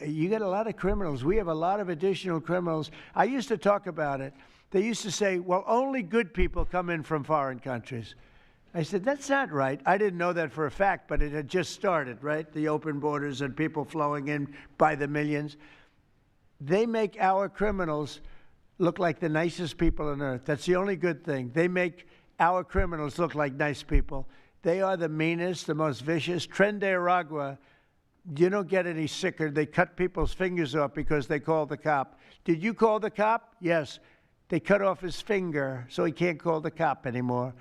you get a lot of criminals. We have a lot of additional criminals. I used to talk about it. They used to say, well, only good people come in from foreign countries. I said, that's not right. I didn't know that for a fact, but it had just started, right? The open borders and people flowing in by the millions. They make our criminals look like the nicest people on earth. That's the only good thing. They make our criminals look like nice people. They are the meanest, the most vicious. Tren de Aragua, you don't get any sicker. They cut people's fingers off because they called the cop. Did you call the cop? Yes. They cut off his finger so he can't call the cop anymore.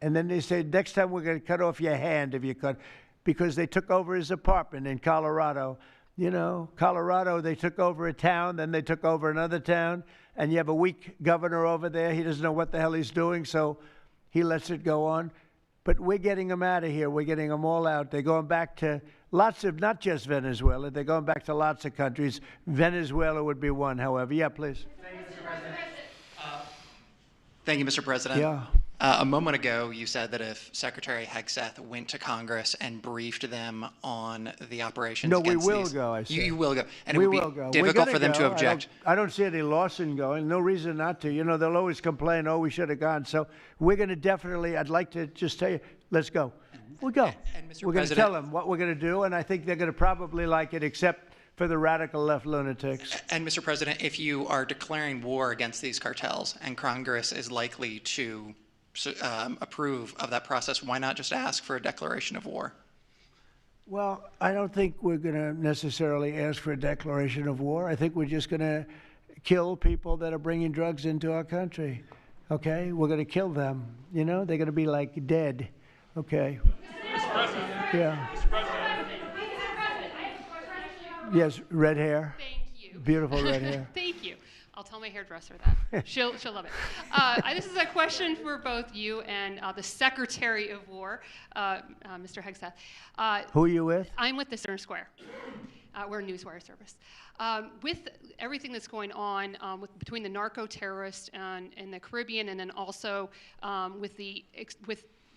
And then they said, next time we're going to cut off your hand if you cut, because they took over his apartment in Colorado. Colorado, they took over a town, then they took over another town, and you have a weak governor over there. He doesn't know what the hell he's doing, so he lets it go on. But we're getting them out of here. We're getting them all out. They're going back to lots of, not just Venezuela, they're going back to lots of countries. Venezuela would be one, however. Yeah, please. Thank you, Mr. President. Yeah. A moment ago, you said that if Secretary Hegseth went to Congress and briefed them on the operations against we will these, go, I said. You will go. And we it would will be go. difficult for them to object. I don't see any loss in going. No reason not to. They'll always complain, we should have gone. So we're going to definitely, I'd like to just tell you, let's go. We'll go. And Mr. We're going to tell them what we're going to do, and I think they're going to probably like it, except for the radical left lunatics. And Mr. President, if you are declaring war against these cartels and Congress is likely to approve of that process, why not just ask for a declaration of war? Well, I don't think we're going to necessarily ask for a declaration of war. I think we're just going to kill people that are bringing drugs into our country. Okay? We're going to kill them. They're going to be like dead. Okay? Mr. President. Yeah. Mr. President. Yes, red hair. Thank you. Beautiful red hair. Thank you. I'll tell my hairdresser that. She'll love it. This is a question for both you and the Secretary of War, Mr. Hegseth. Who are you with? I'm with the Center Square. We're a newswire service. With everything that's going on between the narco terrorists in the Caribbean, and then also with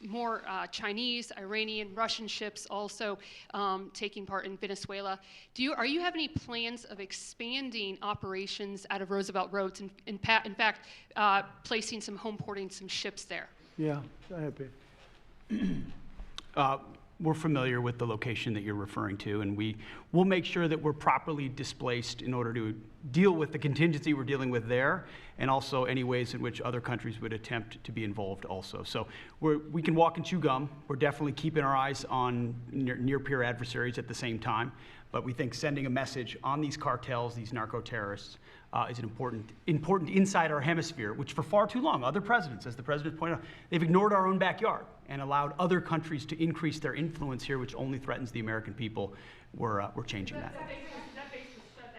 more Chinese, Iranian, Russian ships also taking part in Venezuela. Are you have any plans of expanding operations out of Roosevelt Roads and in fact placing some home porting some ships there? Yeah, go ahead, Pete. We're familiar with the location that you're referring to, and we'll make sure that we're properly displaced in order to deal with the contingency we're dealing with there, and also any ways in which other countries would attempt to be involved also. So we can walk and chew gum. We're definitely keeping our eyes on near-peer adversaries at the same time, but we think sending a message on these cartels, these narco-terrorists, is an important inside our hemisphere, which for far too long, other presidents, as the president pointed out, they've ignored our own backyard and allowed other countries to increase their influence here, which only threatens the American people. We're changing that.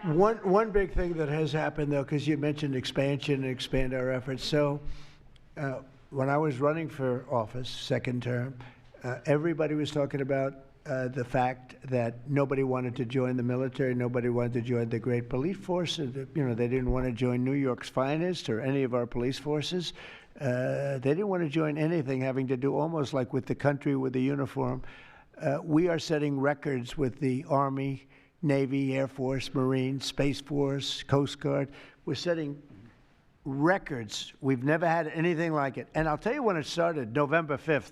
One big thing that has happened, though, because you mentioned expansion and expand our efforts. So when I was running for office, second term, everybody was talking about the fact that nobody wanted to join the military, nobody wanted to join the great police force. They didn't want to join New York's finest or any of our police forces. They didn't want to join anything having to do almost like with the country, with the uniform. We are setting records with the Army, Navy, Air Force, Marines, Space Force, Coast Guard. We're setting records. We've never had anything like it. And I'll tell you when it started, November 5th.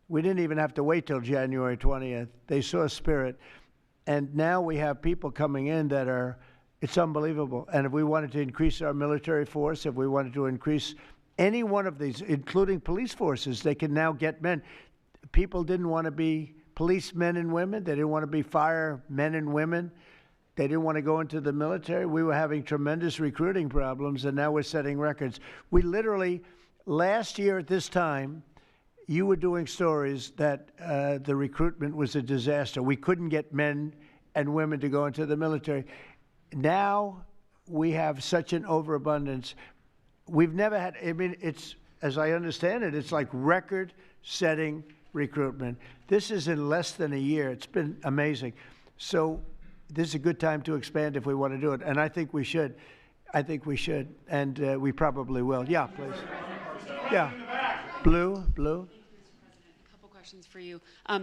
We didn't even have to wait till January 20th. They saw spirit. And now we have people coming in that are, it's unbelievable. And if we wanted to increase our military force, if we wanted to increase any one of these, including police forces, they can now get men. People didn't want to be policemen and women. They didn't want to be firemen and women. They didn't want to go into the military. We were having tremendous recruiting problems, and now we're setting records. We literally, last year at this time, you were doing stories that the recruitment was a disaster. We couldn't get men and women to go into the military. Now we have such an overabundance. We've never had, I mean, it's, as I understand it, it's like record-setting recruitment. This is in less than a year. It's been amazing. So this is a good time to expand if we want to do it. And I think we should. I think we should. And we probably will. Yeah, please. Yeah. Blue. Questions for you.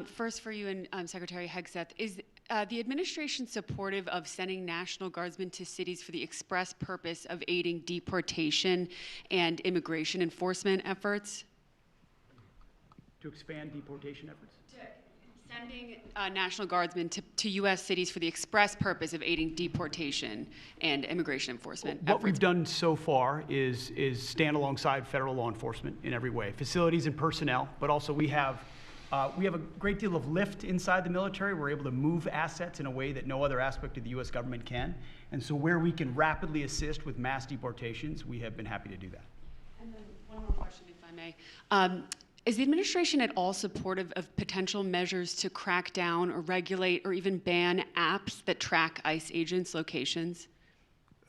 First for you and Secretary Hegseth. Is the administration supportive of sending National Guardsmen to cities for the express purpose of aiding deportation and immigration enforcement efforts? To expand deportation efforts? Sending National Guardsmen to U.S. cities for the express purpose of aiding deportation and immigration enforcement efforts. What we've done so far is stand alongside federal law enforcement in every way, facilities and personnel, but also we have a great deal of lift inside the military. We're able to move assets in a way that no other aspect of the U.S. government can. And so where we can rapidly assist with mass deportations, we have been happy to do that. And then one more question, if I may. Is the administration at all supportive of potential measures to crack down or regulate or even ban apps that track ICE agents' locations?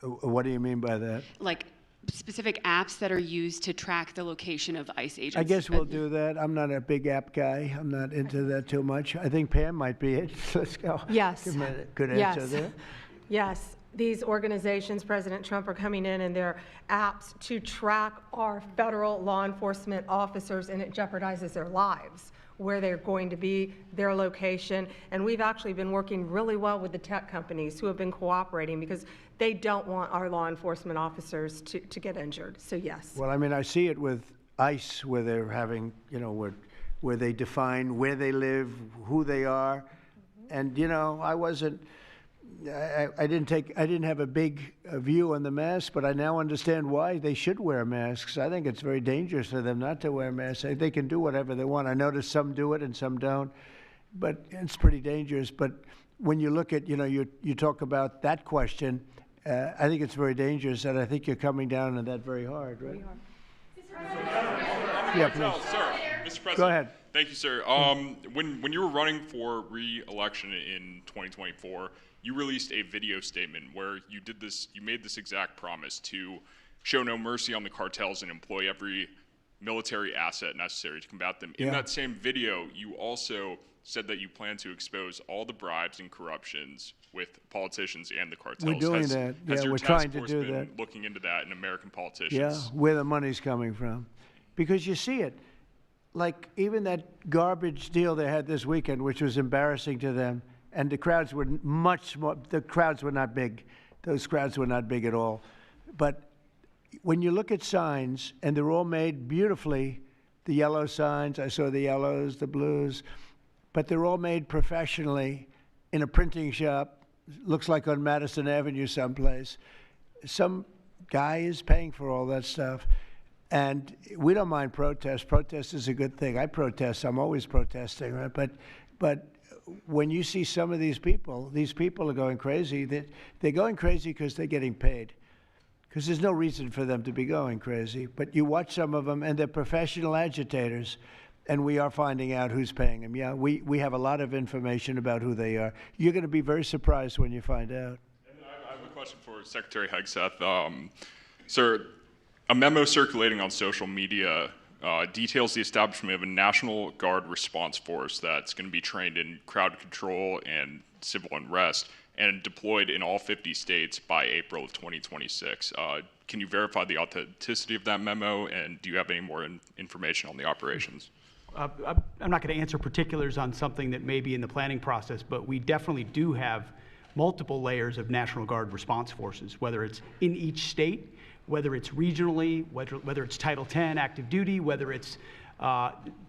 What do you mean by that? Like specific apps that are used to track the location of ICE agents? I guess we'll do that. I'm not a big app guy. I'm not into that too much. I think Pam might be it. Let's go. Yes. Give me a good answer there. Yes. These organizations, President Trump, are coming in and their apps to track our federal law enforcement officers, and it jeopardizes their lives, where they're going to be, their location. And we've actually been working really well with the tech companies who have been cooperating because they don't want our law enforcement officers to get injured. So yes. Well, I mean, I see it with ICE, where they're having, where they define where they live, who they are. And, I didn't have a big view on the mask, but I now understand why they should wear masks. I think it's very dangerous for them not to wear masks. They can do whatever they want. I notice some do it and some don't, but it's pretty dangerous. But when you look at, you talk about that question, I think it's very dangerous, and I think you're coming down on that very hard, right? Yeah, please. Sir, Mr. President. Go ahead. Thank you, sir. When you were running for re-election in 2024, you released a video statement where you made this exact promise to show no mercy on the cartels and employ every military asset necessary to combat them. In that same video, you also said that you plan to expose all the bribes and corruptions with politicians and the cartels. We're doing that. Has your we're task trying to force do been that. looking into that in American politicians? Yeah, where the money's coming from. Because you see it. like even that garbage deal they had this weekend, which was embarrassing to them, and the crowds were much more, the crowds were not big. Those crowds were not big at all. But when you look at signs, and they're all made beautifully, the yellow signs, I saw the yellows, the blues, but they're all made professionally in a printing shop, looks like on Madison Avenue someplace. Some guy is paying for all that stuff. And we don't mind protest. Protest is a good thing. I protest. I'm always protesting, right? But when you see some of these people are going crazy. They're going crazy because they're getting paid. Because there's no reason for them to be going crazy. But you watch some of them, and they're professional agitators, and we are finding out who's paying them. Yeah, we have a lot of information about who they are. You're going to be very surprised when you find out. And I have a question for Secretary Hegseth. Sir, a memo circulating on social media details the establishment of a National Guard response force that's going to be trained in crowd control and civil unrest and deployed in all 50 states by April of 2026. Can you verify the authenticity of that memo, and do you have any more information on the operations? I'm not going to answer particulars on something that may be in the planning process, but we definitely do have multiple layers of National Guard response forces, whether it's in each state, whether it's regionally, whether it's Title 10 active duty, whether it's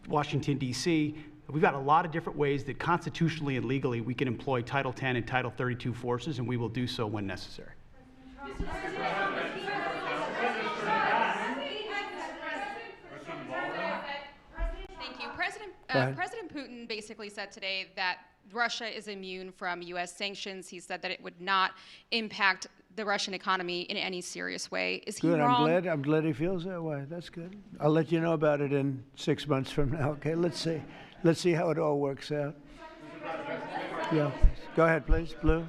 Washington, D.C. We've got a lot of different ways that constitutionally and legally we can employ Title 10 and Title 32 forces, and we will do so when necessary. Thank you. President Putin basically said today that Russia is immune from U.S. sanctions. He said that it would not impact the Russian economy in any serious way. Is he good. wrong? I'm glad he feels that way. That's good. I'll let you know about it in 6 months from now. Okay, let's see how it all works out. Yeah, go ahead, please, Blue.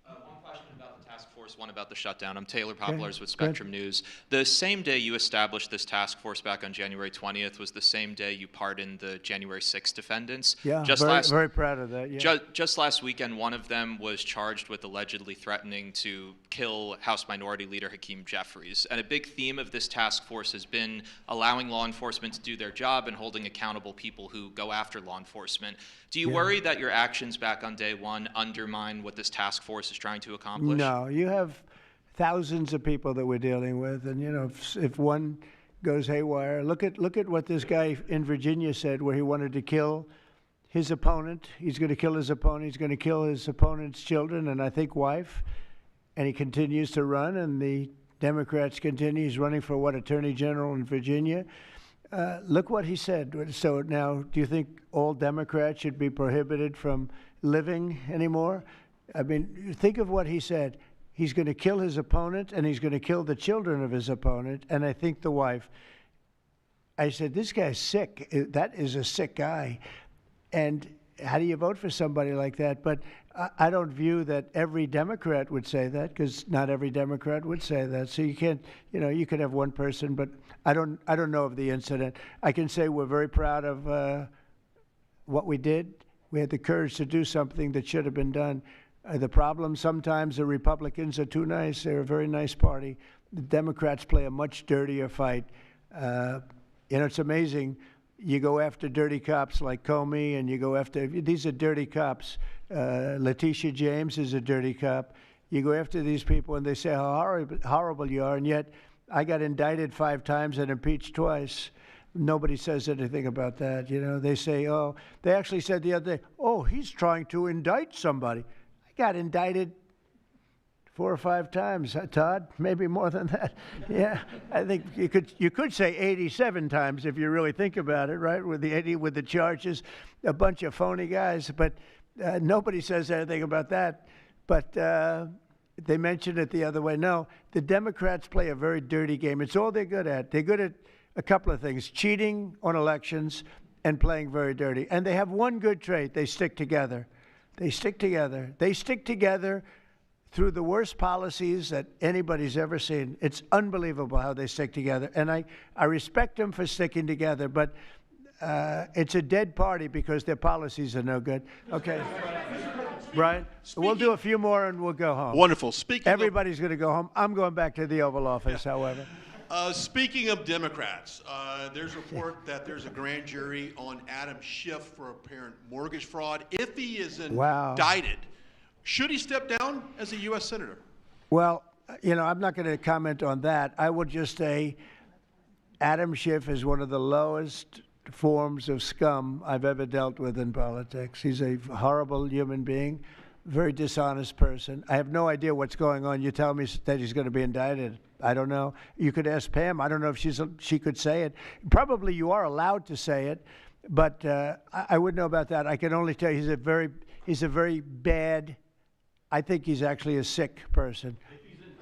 One question about the task force, one about the shutdown. I'm Taylor Poplars with Spectrum News. The same day you established this task force back on January 20th was the same day you pardoned the January 6th defendants. Yeah, very proud of that. Yeah. Just last weekend, one of them was charged with allegedly threatening to kill House Minority Leader Hakeem Jeffries. And a big theme of this task force has been allowing law enforcement to do their job and holding accountable people who go after law enforcement. Do you worry that your actions back on day one undermine what this task force is trying to accomplish? No, you have thousands of people that we're dealing with, and you know, if one goes haywire, look at what this guy in Virginia said, where he wanted to kill his opponent. He's going to kill his opponent. He's going to kill his opponent's children and I think wife. And he continues to run, and the Democrats continue. He's running for what, Attorney General in Virginia? Look what he said. So now, do you think all Democrats should be prohibited from living anymore? I mean, think of what he said. He's going to kill his opponent, and he's going to kill the children of his opponent, and I think the wife. I said, this guy's sick. That is a sick guy. And how do you vote for somebody like that? But I don't view that every Democrat would say that, because not every Democrat would say that. So you can't, you know, you could have one person, but I don't know of the incident. I can say we're very proud of what we did. We had the courage to do something that should have been done. The problem sometimes the Republicans are too nice. They're a very nice party. The Democrats play a much dirtier fight. You know, it's amazing. You go after dirty cops like Comey, and you go after, these are dirty cops. Letitia James is a dirty cop. You go after these people, and they say how horrible you are, and yet I got indicted 5 times and impeached twice. Nobody says anything about that. You know, they say, oh, they actually said the other day, oh, he's trying to indict somebody. I got indicted 4 or 5 times, Todd, maybe more than that. Yeah, I think you could say 87 times if you really think about it, right? With the charges, a bunch of phony guys, but nobody says anything about that. But they mentioned it the other way. No, the Democrats play a very dirty game. It's all they're good at. They're good at a couple of things: cheating on elections and playing very dirty. And they have one good trait: they stick together. They stick together. They stick together through the worst policies that anybody's ever seen. It's unbelievable how they stick together. And I respect them for sticking together, but it's a dead party because their policies are no good. Okay. Brian, we'll do a few more and we'll go home. Wonderful. Everybody's going to go home. I'm going back to the Oval Office, however. Speaking of Democrats, there's a report that there's a grand jury on Adam Schiff for apparent mortgage fraud. If he is indicted, should he step down as a U.S. Senator? Well, you know, I'm not going to comment on that. I would just say Adam Schiff is one of the lowest forms of scum I've ever dealt with in politics. He's a horrible human being, very dishonest person. I have no idea what's going on. You tell me that he's going to be indicted. I don't know. You could ask Pam. I don't know if she could say it. Probably you are allowed to say it, but I wouldn't know about that. I can only tell you he's a very bad, I think he's actually a sick person.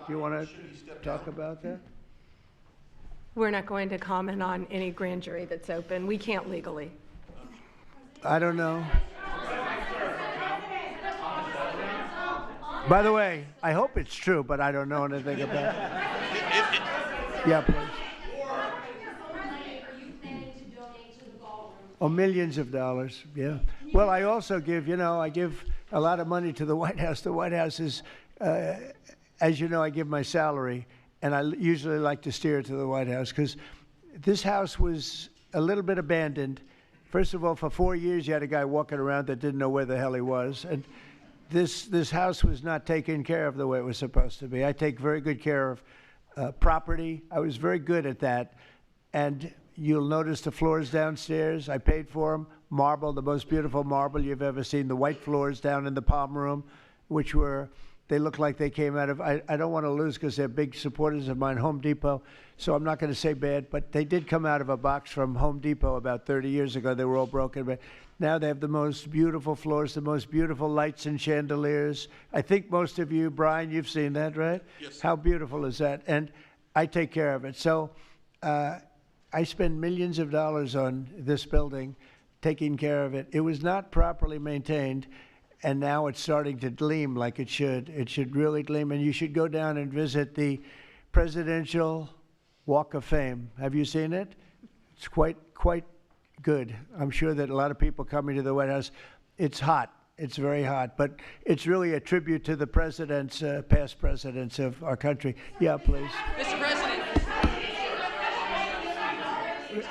Do you want to talk about that? We're not going to comment on any grand jury that's open. We can't legally. I don't know. By the way, I hope it's true, but I don't know anything about it. Yeah, please. Oh, millions of dollars, yeah. Well, I also give, you know, I give a lot of money to the White House. The White House is, as you know, I give my salary. And I usually like to steer it to the White House because this house was a little bit abandoned. First of all, for 4 years, you had a guy walking around that didn't know where the hell he was. And this house was not taken care of the way it was supposed to be. I take very good care of property. I was very good at that. And you'll notice the floors downstairs. I paid for them. Marble, the most beautiful marble you've ever seen. The white floors down in the palm room, which were... They look like they came out of, I don't want to lose because they're big supporters of mine, Home Depot, so I'm not going to say bad, but they did come out of a box from Home Depot about 30 years ago. They were all broken, but now they have the most beautiful floors, the most beautiful lights and chandeliers. I think most of you, Brian, you've seen that, right? Yes. How beautiful is that? And I take care of it. So I spend millions of dollars on this building, taking care of it. It was not properly maintained. And now it's starting to gleam like it should. It should really gleam. And you should go down and visit the Presidential Walk of Fame. Have you seen it? It's quite good. I'm sure that a lot of people coming to the White House, it's hot. It's very hot. But it's really a tribute to the presidents, past presidents of our country. Yeah, please. Mr. President.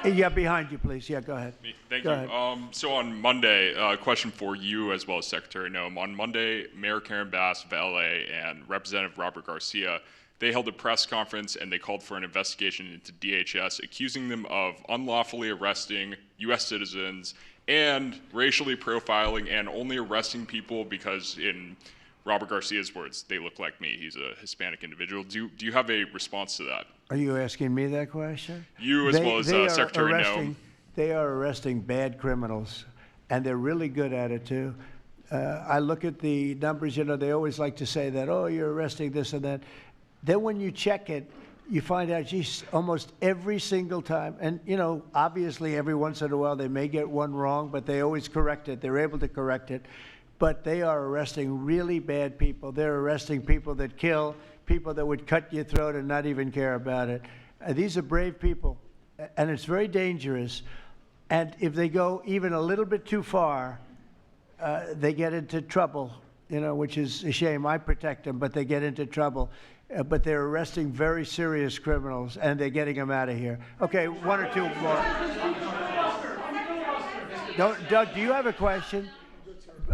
Yeah, behind you, please. Yeah, go ahead. Thank go you. Ahead. So on Monday, a question for you as well as Secretary Noem. On Monday, Mayor Karen Bass of LA and Representative Robert Garcia, they held a press conference and they called for an investigation into DHS, accusing them of unlawfully arresting U.S. citizens and racially profiling and only arresting people because, in Robert Garcia's words, they look like me. He's a Hispanic individual. Do you have a response to that? Are you asking me that question? You as well as Secretary Noem. They are arresting bad criminals, and they're really good at it, too. I look at the numbers, you know, they always like to say that, oh, you're arresting this and that. Then when you check it, you find out, geez, almost every single time, and, you know, obviously every once in a while they may get one wrong, but they always correct it. They're able to correct it. But they are arresting really bad people. They're arresting people that kill, people that would cut your throat and not even care about it. These are brave people, and it's very dangerous. And if they go even a little bit too far, they get into trouble, you know, which is a shame. I protect them, but they get into trouble. But they're arresting very serious criminals, and they're getting them out of here. Okay, one or two more. Doug, do you have a question?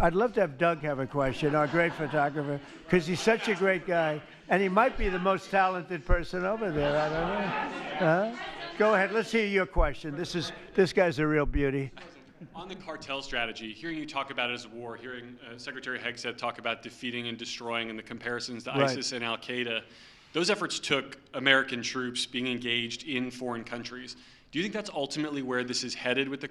I'd love to have Doug have a question, our great photographer, because he's such a great guy, and he might be the most talented person over there. I don't know. Go ahead. Let's hear your question. This guy's a real beauty. On the cartel strategy, hearing you talk about it as a war, hearing Secretary Hegseth talk about defeating and destroying and the comparisons to ISIS and Al-Qaeda, those efforts took American troops being engaged in foreign countries. Do you think that's ultimately where this is headed with the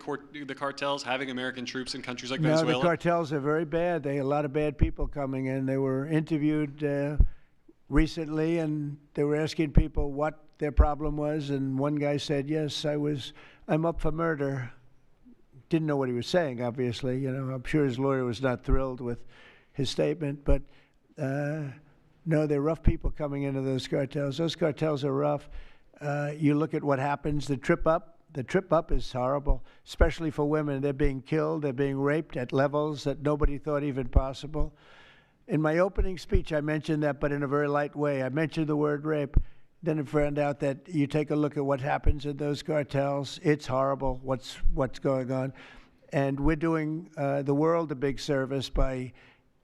cartels, having American troops in countries like Venezuela? No, the cartels are very bad. They have a lot of bad people coming in. They were interviewed recently, and they were asking people what their problem was, and one guy said, yes, I'm up for murder. Didn't know what he was saying, obviously. You know, I'm sure his lawyer was not thrilled with his statement, but no, they're rough people coming into those cartels. Those cartels are rough. You look at what happens, the trip up is horrible, especially for women. They're being killed, they're being raped at levels that nobody thought even possible. In my opening speech, I mentioned that, but in a very light way. I mentioned the word rape. Then I found out that you take a look at what happens in those cartels. It's horrible what's going on. And we're doing the world a big service by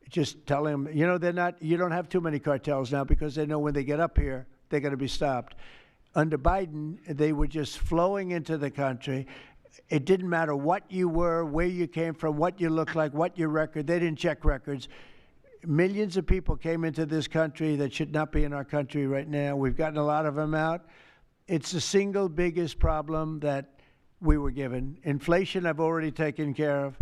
just telling them, you know, you don't have too many cartels now because they know when they get up here, they're going to be stopped. Under Biden, they were just flowing into the country. It didn't matter what you were, where you came from, what you looked like, what your record. They didn't check records. Millions of people came into this country that should not be in our country right now. We've gotten a lot of them out. It's the single biggest problem that we were given. Inflation, I've already taken care of.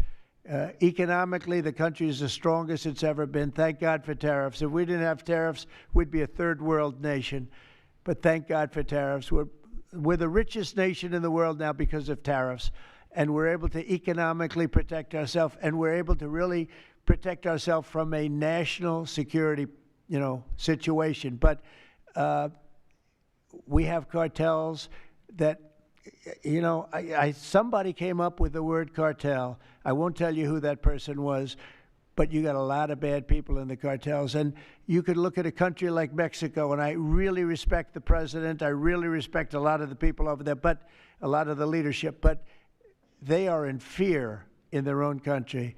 Economically, the country is the strongest it's ever been. Thank God for tariffs. If we didn't have tariffs, we'd be a third world nation. But thank God for tariffs. We're the richest nation in the world now because of tariffs. And we're able to economically protect ourselves, and we're able to really protect ourselves from a national security, situation. But we have cartels that, somebody came up with the word cartel. I won't tell you who that person was, but you got a lot of bad people in the cartels. And you could look at a country like Mexico, and I really respect the president. I really respect a lot of the people over there, but a lot of the leadership. But they are in fear in their own country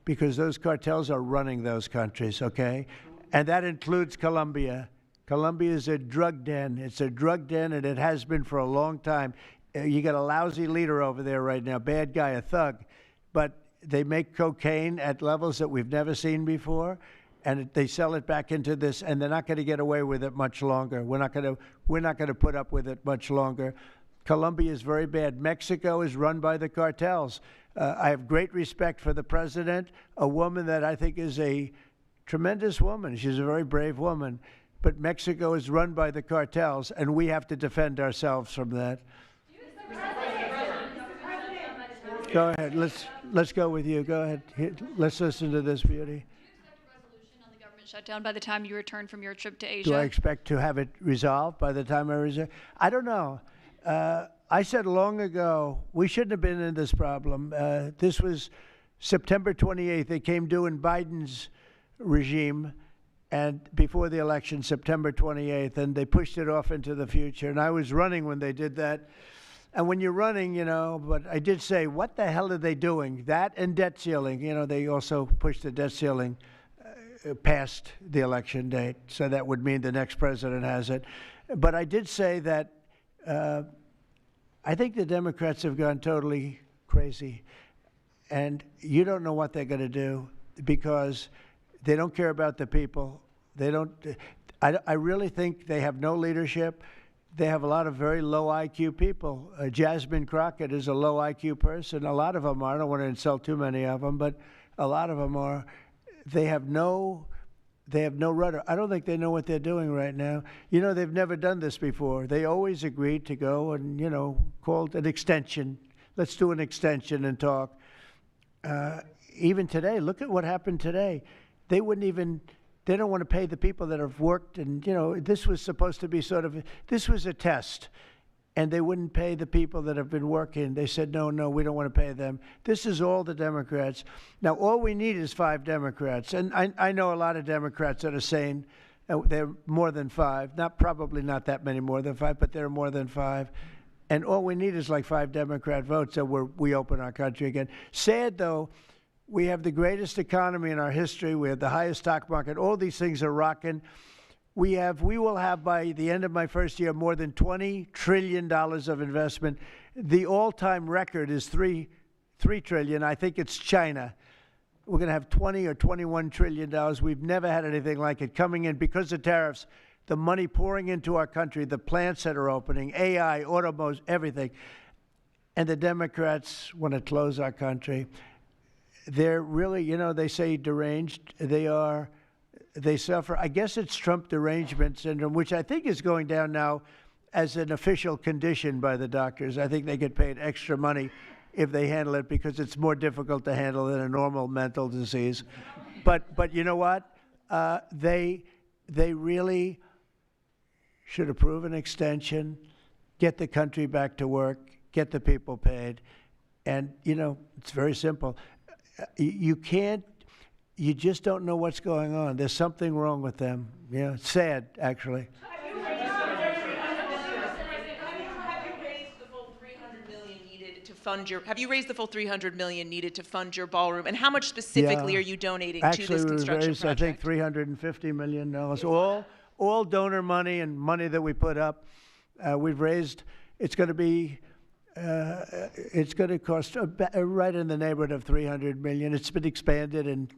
because those cartels are running those countries, okay? And that includes Colombia. Colombia is a drug den. It's a drug den, and it has been for a long time. You got a lousy leader over there right now, bad guy, a thug. But they make cocaine at levels that we've never seen before, and they sell it back into this, and they're not going to get away with it much longer. We're not going to put up with it much longer. Colombia is very bad. Mexico is run by the cartels. I have great respect for the president, a woman that I think is a tremendous woman. She's a very brave woman. But Mexico is run by the cartels, and we have to defend ourselves from that. Go ahead. Let's go with you. Go ahead. Let's listen to this beauty. Shutdown by the time you return from your trip to Asia? Do I expect to have it resolved by the time I return? I don't know. I said long ago we shouldn't have been in this problem. This was September 28th. It came due in Biden's regime, and before the election, September 28th, and they pushed it off into the future. And I was running when they did that. And when you're running, but I did say, what the hell are they doing? That and debt ceiling. They also pushed the debt ceiling past the election date, so that would mean the next president has it. But I did say that I think the Democrats have gone totally crazy, and you don't know what they're going to do because they don't care about the people. They don't. I really think they have no leadership. They have a lot of very low IQ people. Jasmine Crockett is a low IQ person. A lot of them are. I don't want to insult too many of them, but a lot of them are. They have no rudder. I don't think they know what they're doing right now. They've never done this before. They always agreed to go and, called an extension. Let's do an extension and talk. Even today, look at what happened today. They don't want to pay the people that have worked. And, this was supposed to be this was a test. And they wouldn't pay the people that have been working. They said, no, we don't want to pay them. This is all the Democrats. Now, all we need is 5 Democrats. And I know a lot of Democrats that are saying they're more than 5. Probably not that many more than 5, but there are more than 5. And all we need is like 5 Democrat votes so we open our country again. Sad, though, we have the greatest economy in our history. We have the highest stock market. All these things are rocking. We will have by the end of my first year more than $20 trillion of investment. The all-time record is $3 trillion. I think it's China. We're going to have $20 or $21 trillion. We've never had anything like it coming in because of tariffs. The money pouring into our country, the plants that are opening, AI, automobiles, everything. And the Democrats want to close our country. They're really, they say deranged. They suffer, I guess it's Trump derangement syndrome, which I think is going down now as an official condition by the doctors. I think they get paid extra money if they handle it because it's more difficult to handle than a normal mental disease. But you know what? They really should approve an extension, get the country back to work, get the people paid. And, it's very simple. You just don't know what's going on. There's something wrong with them. It's sad, actually. fund your, have you raised the full $300 million needed to fund your ballroom? And how much specifically are you donating to this construction raised, project? I think, $350 million. All donor money and money that we put up. We've raised, it's going to cost right in the neighborhood of $300 million. It's been expanded and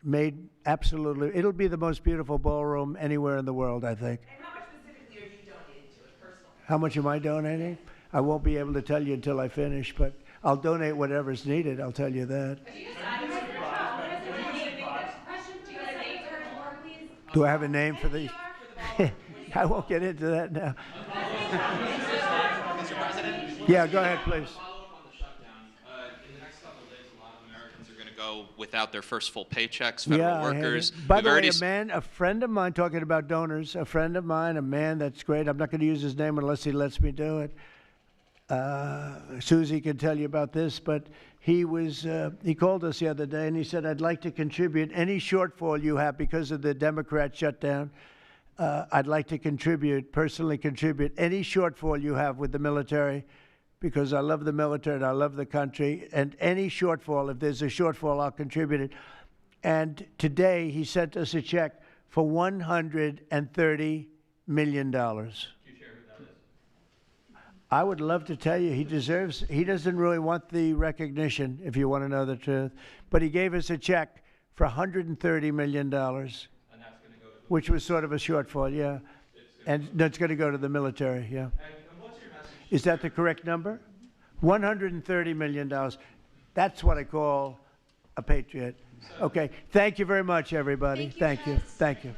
made absolutely, it'll be the most beautiful ballroom anywhere in the world, I think. And how much specifically are you donating to it personally? How much am I donating? I won't be able to tell you until I finish, but I'll donate whatever's needed, I'll tell you that. Do I have a name for the? I won't get into that now. Yeah, go ahead, please. In the next couple of days, a lot of Americans are going to go without their first full paychecks. Federal workers. By the way, a friend of mine, talking about donors, a friend of mine, a man that's great. I'm not going to use his name unless he lets me do it. Susie can tell you about this, but he called us the other day and he said, I'd like to contribute any shortfall you have because of the Democrat shutdown. I'd like to personally contribute any shortfall you have with the military, because I love the military and I love the country, and any shortfall, if there's a shortfall, I'll contribute it. And today he sent us a check for $130 million. I would love to tell you he doesn't really want the recognition, if you want to know the truth, but he gave us a check for $130 million, which was sort of a shortfall, yeah. And that's going to go to the military, yeah. Is that the correct number? $130 million. That's what I call a patriot. Okay, thank you very much, everybody. Thank you. Thank you.